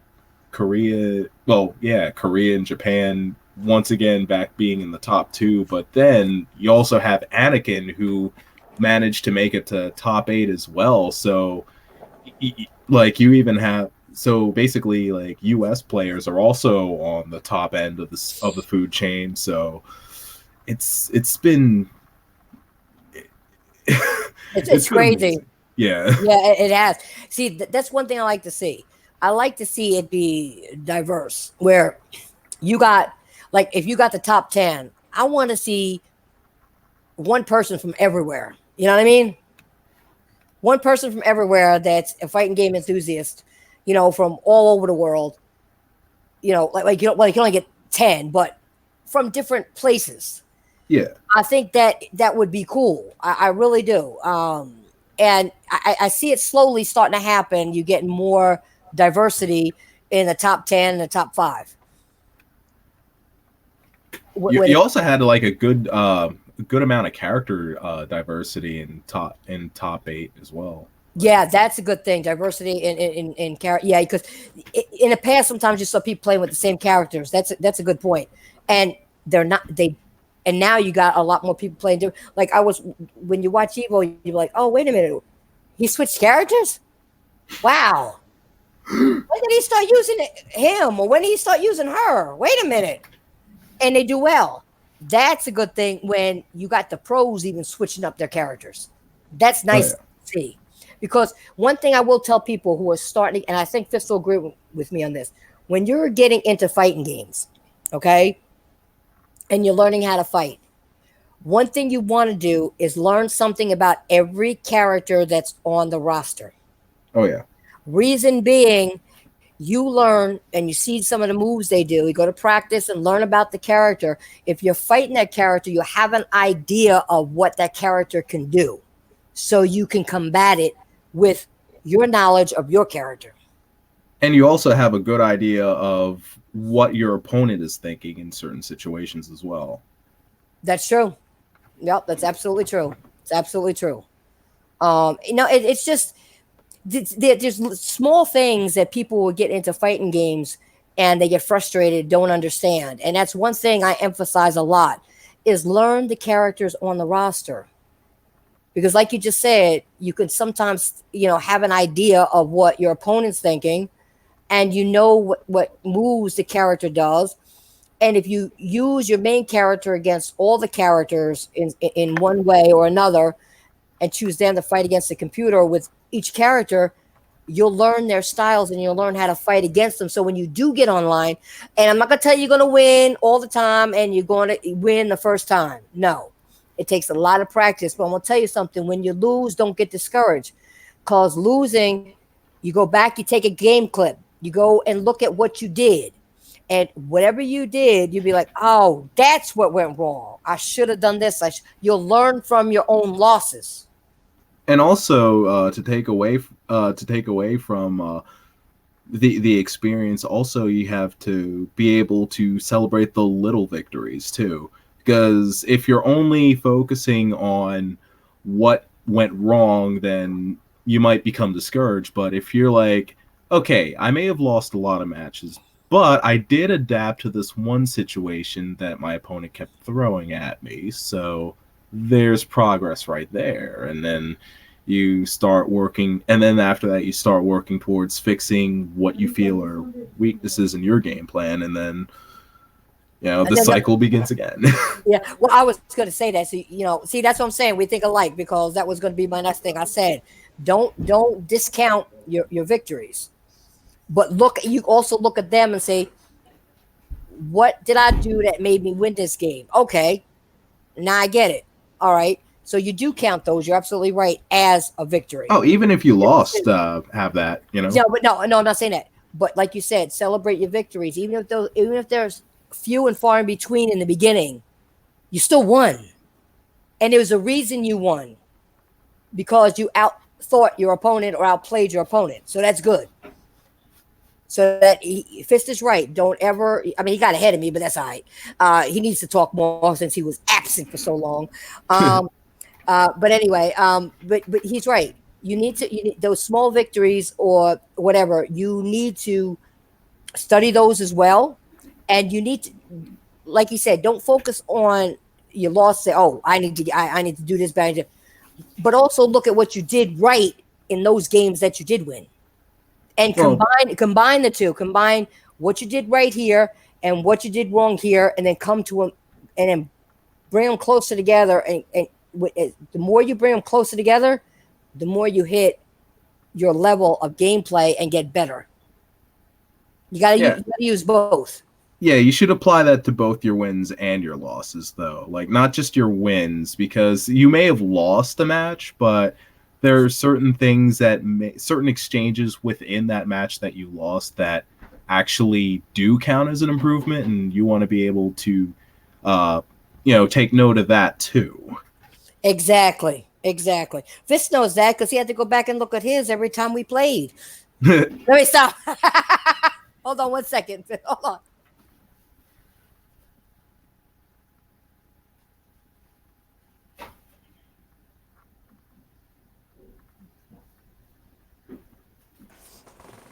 Speaker 2: Korea and Japan once again back being in the top 2. But then you also have Anakin, who managed to make it to top 8 as well. So like you even have, so basically like US players are also on the top end of the food chain. So it's been
Speaker 1: it's crazy.
Speaker 2: Amazing. Yeah.
Speaker 1: Yeah, it has. See, that's one thing I like to see. I like to see it be diverse, where you got, like, if you got the top 10, I want to see one person from everywhere. You know what I mean? One person from everywhere that's a fighting game enthusiast, from all over the world. Like you can only get 10, but from different places.
Speaker 2: Yeah.
Speaker 1: I think that would be cool. I really do. And I see it slowly starting to happen. You get more diversity in the top 10 and the top 5.
Speaker 2: You also had like a good amount of character diversity in top 8 as well.
Speaker 1: Yeah, that's a good thing. Diversity in character. Yeah, because in the past, sometimes you saw people playing with the same characters. That's a good point. And they're not and now you got a lot more people playing. Like when you watch Evo, you're like, oh, wait a minute, he switched characters. Wow. When did he start using him, or when did he start using her? Wait a minute. And they do well. That's a good thing when you got the pros even switching up their characters. That's nice to see. Because one thing I will tell people who are starting, and I think Fist will agree with me on this, when you're getting into fighting games, okay, and you're learning how to fight, one thing you want to do is learn something about every character that's on the roster.
Speaker 2: Oh, yeah.
Speaker 1: Reason being, you learn and you see some of the moves they do. You go to practice and learn about the character. If you're fighting that character, you have an idea of what that character can do, so you can combat it with your knowledge of your character.
Speaker 2: And you also have a good idea of what your opponent is thinking in certain situations as well.
Speaker 1: That's true. Yep, that's absolutely true. It's absolutely true. It's just there's small things that people will get into fighting games and they get frustrated, don't understand. And that's one thing I emphasize a lot, is learn the characters on the roster. Because like you just said, you could sometimes, have an idea of what your opponent's thinking, and what moves the character does. And if you use your main character against all the characters in one way or another, and choose them to fight against the computer with each character, you'll learn their styles and you'll learn how to fight against them. So when you do get online, and I'm not going to tell you you're going to win all the time and you're going to win the first time. No, it takes a lot of practice. But I'm going to tell you something. When you lose, don't get discouraged, because losing, you go back, you take a game clip, you go and look at what you did. And whatever you did, you'll be like, oh, that's what went wrong. I should have done this. You'll learn from your own losses.
Speaker 2: And also to take away from the experience, also you have to be able to celebrate the little victories too. Because if you're only focusing on what went wrong, then you might become discouraged. But if you're like, okay, I may have lost a lot of matches, but I did adapt to this one situation that my opponent kept throwing at me, so there's progress right there. And then you start working, and then after that you start working towards fixing what you feel are weaknesses in your game plan, and then the cycle begins again.
Speaker 1: Yeah, well, I was going to say that. So, see, that's what I'm saying. We think alike, because that was going to be my next thing. I said, don't discount your victories, but you also look at them and say, what did I do that made me win this game? Okay, now I get it. All right. So you do count those. You're absolutely right, as a victory.
Speaker 2: Oh, even if you lost, have that,
Speaker 1: Yeah, but no, I'm not saying that. But like you said, celebrate your victories. Even if there's few and far in between in the beginning, you still won. And there was a reason you won, because you outthought your opponent or outplayed your opponent. So that's good. So that Fist is right. Don't ever. I mean, he got ahead of me, but that's all right. He needs to talk more since he was absent for so long. But anyway, but he's right. You need those small victories or whatever. You need to study those as well, and you need to like you said, don't focus on your loss. Say, oh, I need to do this better, but also look at what you did right in those games that you did win, and combine the two. Combine what you did right here and what you did wrong here, and then come to them, and then bring them closer together. And the more you bring them closer together, the more you hit your level of gameplay and get better. You gotta use both.
Speaker 2: Yeah, you should apply that to both your wins and your losses, though. Like, not just your wins, because you may have lost a match, but there are certain things certain exchanges within that match that you lost that actually do count as an improvement, and you want to be able to, take note of that too.
Speaker 1: Exactly. Fist knows that because he had to go back and look at his every time we played. Let me stop. Hold on 1 second. Hold on.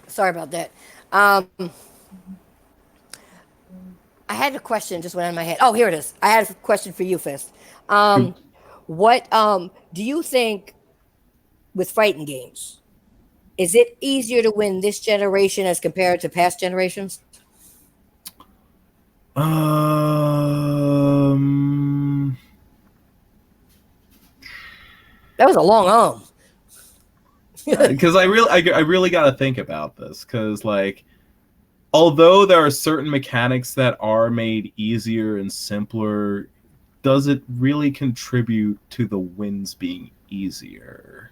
Speaker 1: Sorry about that. I had a question just went in my head. Oh, here it is. I had a question for you, Fist. What do you think with fighting games? Is it easier to win this generation as compared to past generations?
Speaker 2: That
Speaker 1: was a long
Speaker 2: because I really got to think about this, because like, although there are certain mechanics that are made easier and simpler, does it really contribute to the wins being easier?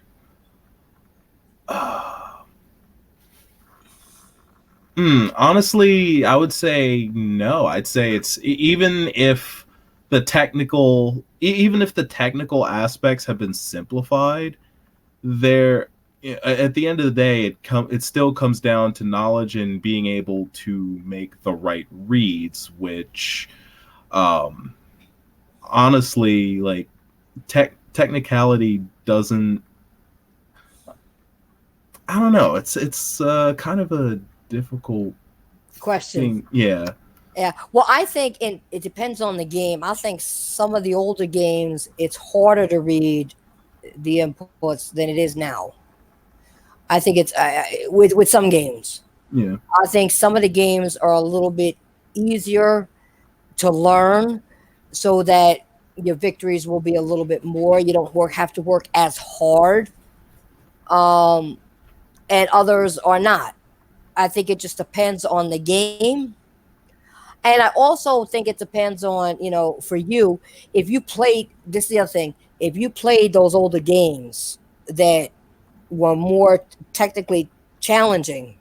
Speaker 2: Honestly, I would say no. I'd say it's even if the technical aspects have been simplified, there at the end of the day, it still comes down to knowledge and being able to make the right reads, which, honestly, like technicality doesn't. I don't know. It's kind of a difficult
Speaker 1: question.
Speaker 2: thing. Yeah.
Speaker 1: Yeah. Well, I think it depends on the game. I think some of the older games, it's harder to read the inputs than it is now. I think it's with some games.
Speaker 2: Yeah.
Speaker 1: I think some of the games are a little bit easier to learn, so that your victories will be a little bit more. You don't have to work as hard, and others are not. I think it just depends on the game. And I also think it depends on, for you, if you played, this is the other thing, if you played those older games that were more technically challenging,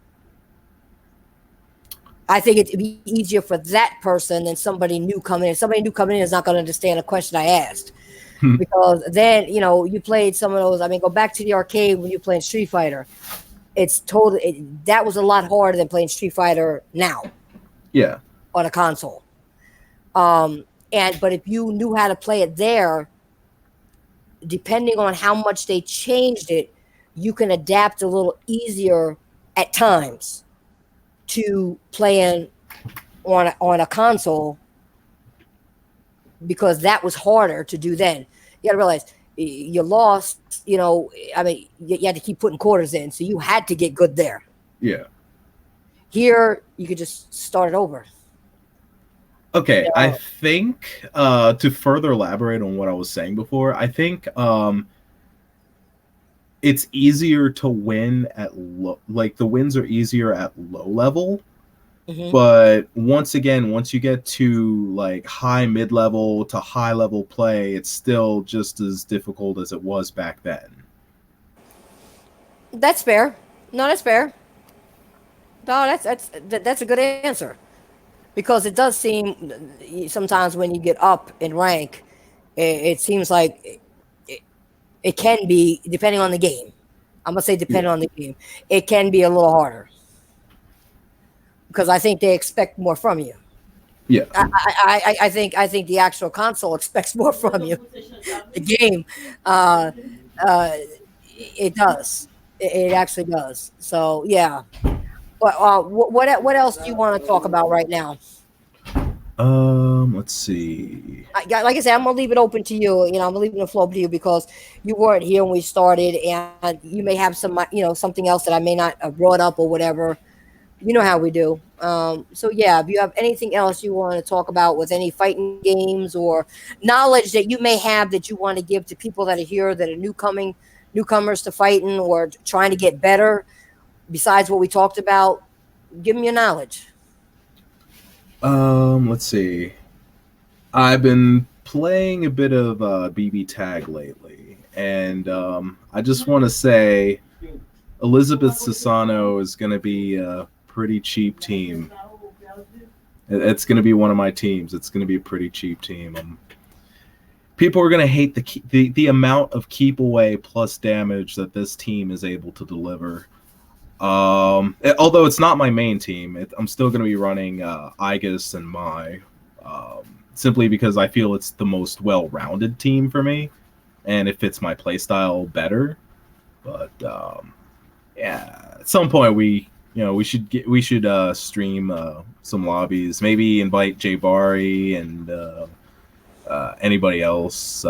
Speaker 1: I think it'd be easier for that person than somebody new coming in. Somebody new coming in is not going to understand a question I asked. Because then, you played some of those. I mean, go back to the arcade when you played Street Fighter. That was a lot harder than playing Street Fighter now.
Speaker 2: Yeah.
Speaker 1: On a console. But if you knew how to play it there, depending on how much they changed it, you can adapt a little easier at times to playing on a console, because that was harder to do then. You got to realize you lost, I mean, you had to keep putting quarters in, so you had to get good there.
Speaker 2: Yeah.
Speaker 1: Here, you could just start it over.
Speaker 2: Okay, I think to further elaborate on what I was saying before, I think it's easier to win at the wins are easier at low level. Mm-hmm. But once you get to like high mid-level to high level play, it's still just as difficult as it was back then.
Speaker 1: That's fair. No, that's fair. No, that's a good answer. Because it does seem sometimes when you get up in rank, it seems like it can be, depending on the game. I'm going to say depending on the game. It can be a little harder. Because I think they expect more from you.
Speaker 2: Yeah.
Speaker 1: I think the actual console expects more from you. The game, it does. It actually does. So, yeah. What else do you want to talk about right now?
Speaker 2: Let's see.
Speaker 1: Like I said, I'm gonna leave it open to you. You know, I'm leaving the floor open to you because you weren't here when we started, and you may have some, something else that I may not have brought up or whatever. You know how we do. So yeah, if you have anything else you want to talk about with any fighting games or knowledge that you may have that you want to give to people that are here that are newcomers to fighting or trying to get better, besides what we talked about, give them your knowledge.
Speaker 2: Let's see. I've been playing a bit of BB Tag lately, and I just want to say Elizabeth Sassano is going to be a pretty cheap team. It's going to be one of my teams. It's going to be a pretty cheap team. People are going to hate the amount of keep away plus damage that this team is able to deliver. Although it's not my main team, I'm still going to be running Igus and Mai. Simply because I feel it's the most well-rounded team for me, and it fits my playstyle better. But yeah, at some point we should stream some lobbies. Maybe invite Jay Bari and anybody else.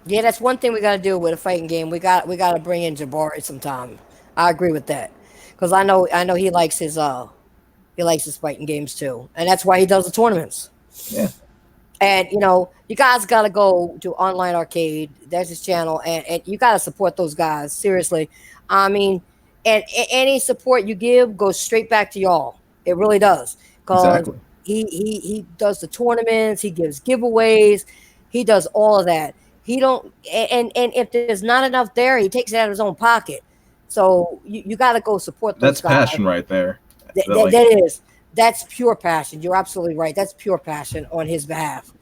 Speaker 1: Yeah, that's one thing we got to do with a fighting game. We got to bring in Jabari sometime. I agree with that because I know he likes his fighting games too, and that's why he does the tournaments.
Speaker 2: Yeah.
Speaker 1: And you guys got to go to Online Arcade. That's his channel, and you got to support those guys seriously. I mean, and any support you give goes straight back to y'all. It really does.
Speaker 2: Exactly.
Speaker 1: He does the tournaments. He gives giveaways. He does all of that. He don't and if there's not enough there, he takes it out of his own pocket. So you got to go support those
Speaker 2: That's
Speaker 1: guys.
Speaker 2: passion right there.
Speaker 1: That is. That's pure passion. You're absolutely right. That's pure passion on his behalf.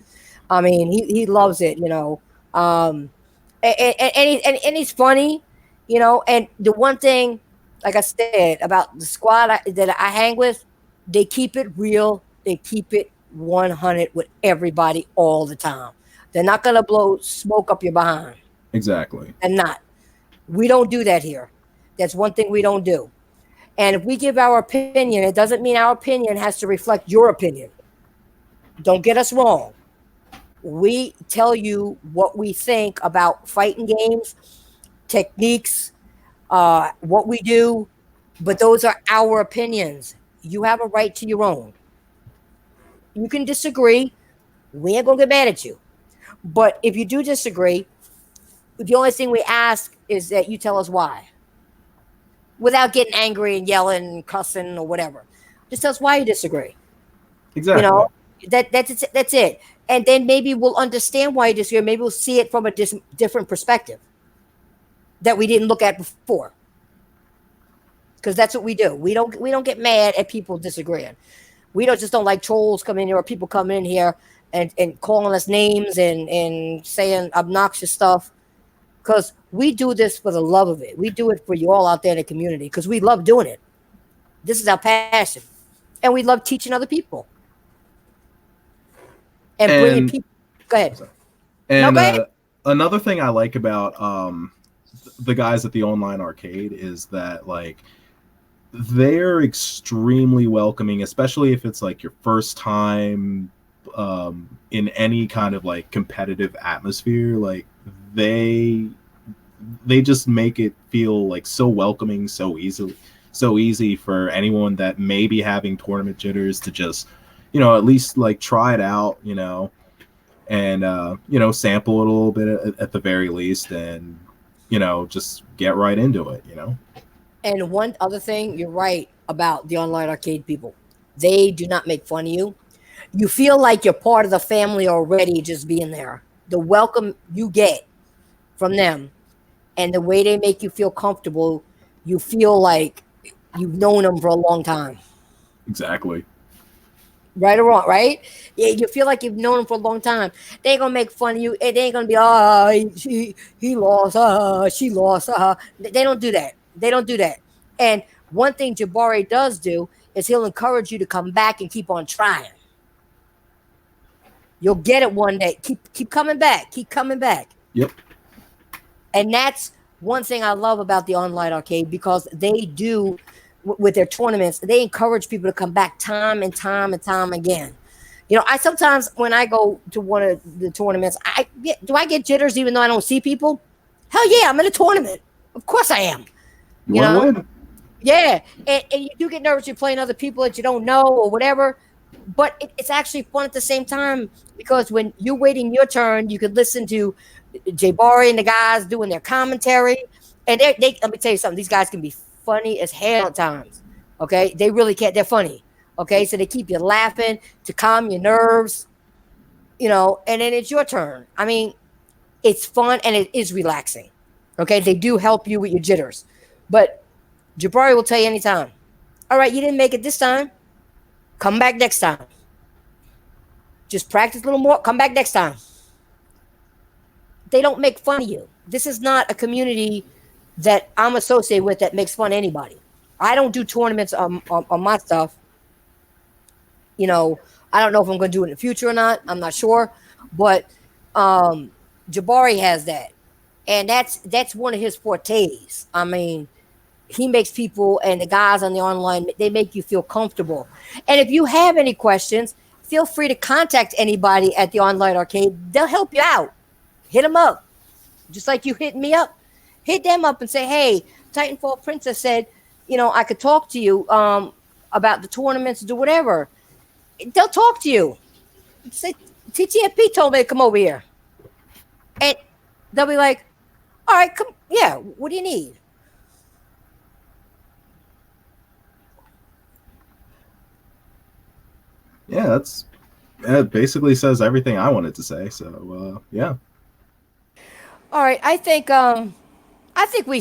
Speaker 1: I mean, he loves it, and he's funny, and the one thing, like I said, about the squad that I hang with, they keep it real. They keep it 100 with everybody all the time. They're not going to blow smoke up your behind.
Speaker 2: Exactly.
Speaker 1: And not. We don't do that here. That's one thing we don't do. And if we give our opinion, it doesn't mean our opinion has to reflect your opinion. Don't get us wrong. We tell you what we think about fighting games, techniques, what we do, but those are our opinions. You have a right to your own. You can disagree. We ain't going to get mad at you. But if you do disagree, the only thing we ask is that you tell us why. Without getting angry and yelling and cussing or whatever. Just tell us why you disagree.
Speaker 2: Exactly.
Speaker 1: That's it. And then maybe we'll understand why you disagree. Maybe we'll see it from a different perspective that we didn't look at before. Because that's what we do. We don't get mad at people disagreeing. We don't like trolls come in here or people come in here and calling us names and saying obnoxious stuff. Because we do this for the love of it. We do it for you all out there in the community because we love doing it. This is our passion. And we love teaching other people. And bringing people. Go ahead.
Speaker 2: And go ahead. Another thing I like about the guys at the Online Arcade is that, like, they're extremely welcoming, especially if it's like your first time in any kind of like competitive atmosphere. Like, they just make it feel like so welcoming, so easy for anyone that may be having tournament jitters to just, at least like try it out, and sample it a little bit at the very least, and just get right into it.
Speaker 1: And one other thing, you're right about the Online Arcade people. They do not make fun of you. You feel like you're part of the family already just being there. The welcome you get from them and the way they make you feel comfortable, you feel like you've known them for a long time.
Speaker 2: Exactly.
Speaker 1: Right or wrong, right? Yeah, you feel like you've known them for a long time. They ain't gonna make fun of you. They ain't gonna be, he lost, she lost. They don't do that. They don't do that. And one thing Jabari does do is he'll encourage you to come back and keep on trying. You'll get it one day. Keep coming back. Keep coming back.
Speaker 2: Yep.
Speaker 1: And that's one thing I love about the Online Arcade because they do with their tournaments, they encourage people to come back time and time and time again. I sometimes when I go to one of the tournaments, do I get jitters even though I don't see people? Hell yeah, I'm in a tournament. Of course I am.
Speaker 2: You want to win?
Speaker 1: Yeah, and you do get nervous. You're playing other people that you don't know or whatever, but it's actually fun at the same time because when you're waiting your turn, you could listen to Jabari and the guys doing their commentary, and they let me tell you something. These guys can be funny as hell at times. Okay, they really can't. They're funny. Okay, so they keep you laughing to calm your nerves, and then it's your turn. I mean, it's fun and it is relaxing. Okay, they do help you with your jitters, but Jabari will tell you anytime. All right, you didn't make it this time. Come back next time. Just practice a little more. Come back next time. They don't make fun of you. This is not a community that I'm associated with that makes fun of anybody. I don't do tournaments on my stuff. I don't know if I'm going to do it in the future or not. I'm not sure. But Jabari has that. And that's one of his fortes. I mean, he makes people and the guys on the online, they make you feel comfortable. And if you have any questions, feel free to contact anybody at the online arcade. They'll help you out. Hit them up. Just like you hit me up. Hit them up and say, hey, Titanfall Princess said, I could talk to you about the tournaments, do whatever. They'll talk to you. Say, TTFP told me to come over here. And they'll be like, all right, come. Yeah, what do you need?
Speaker 2: Yeah, that basically says everything I wanted to say. So yeah.
Speaker 1: All right, I think we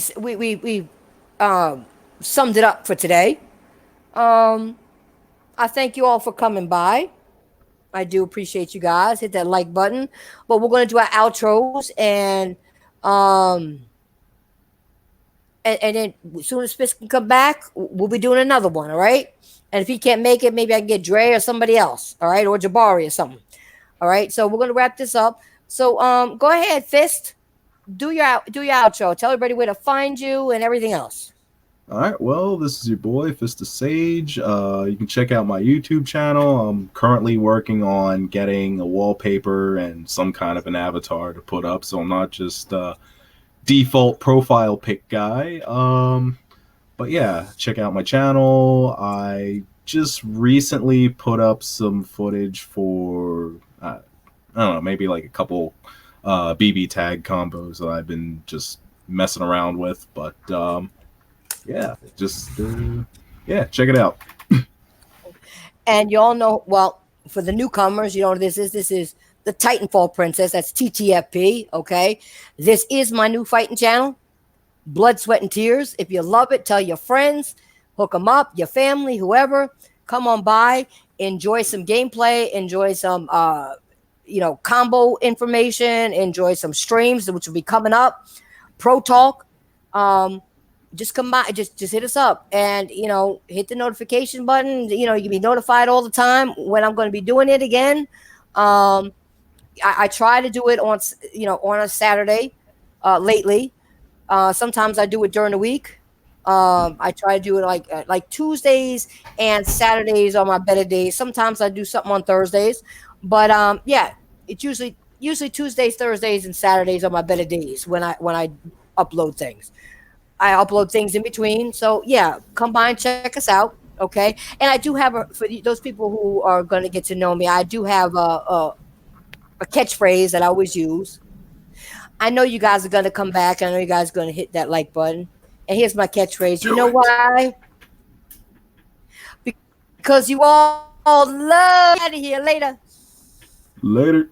Speaker 1: summed it up for today. I thank you all for coming by. I do appreciate you guys. Hit that like button. But we're going to do our outros and then as soon as Fist can come back, we'll be doing another one. All right. And if he can't make it, maybe I can get Dre or somebody else. All right, or Jabari or something. All right. So we're going to wrap this up. So go ahead, Fist. Do your outro. Tell everybody where to find you and everything else.
Speaker 2: All right. Well, this is your boy Fistofsage. You can check out my YouTube channel. I'm currently working on getting a wallpaper and some kind of an avatar to put up, so I'm not just default profile pic guy. But yeah, check out my channel. I just recently put up some footage for I don't know, maybe like a couple BB tag combos that I've been just messing around with, but yeah, just check it out.
Speaker 1: And you all know, well, for the newcomers, you know what this is. This is the Titanfall Princess. That's TTFP. Okay, this is my new fighting channel. Blood, Sweat, and Tears. If you love it, tell your friends, hook them up, your family, whoever. Come on by, enjoy some gameplay, enjoy some combo information, enjoy some streams which will be coming up. Pro Talk. Just come by, just hit us up and hit the notification button. You can be notified all the time when I'm going to be doing it again. I try to do it on a Saturday lately. Sometimes I do it during the week. I try to do it like Tuesdays and Saturdays are my better days. Sometimes I do something on Thursdays, but yeah, it's usually Tuesdays, Thursdays, and Saturdays are my better days when I upload things. I upload things in between. So yeah, come by and check us out. Okay. And I do have for those people who are going to get to know me, I do have a catchphrase that I always use. I know you guys are going to come back. I know you guys are going to hit that like button. And here's my catchphrase. You know why? Because you all love. Out of here later.
Speaker 2: Later.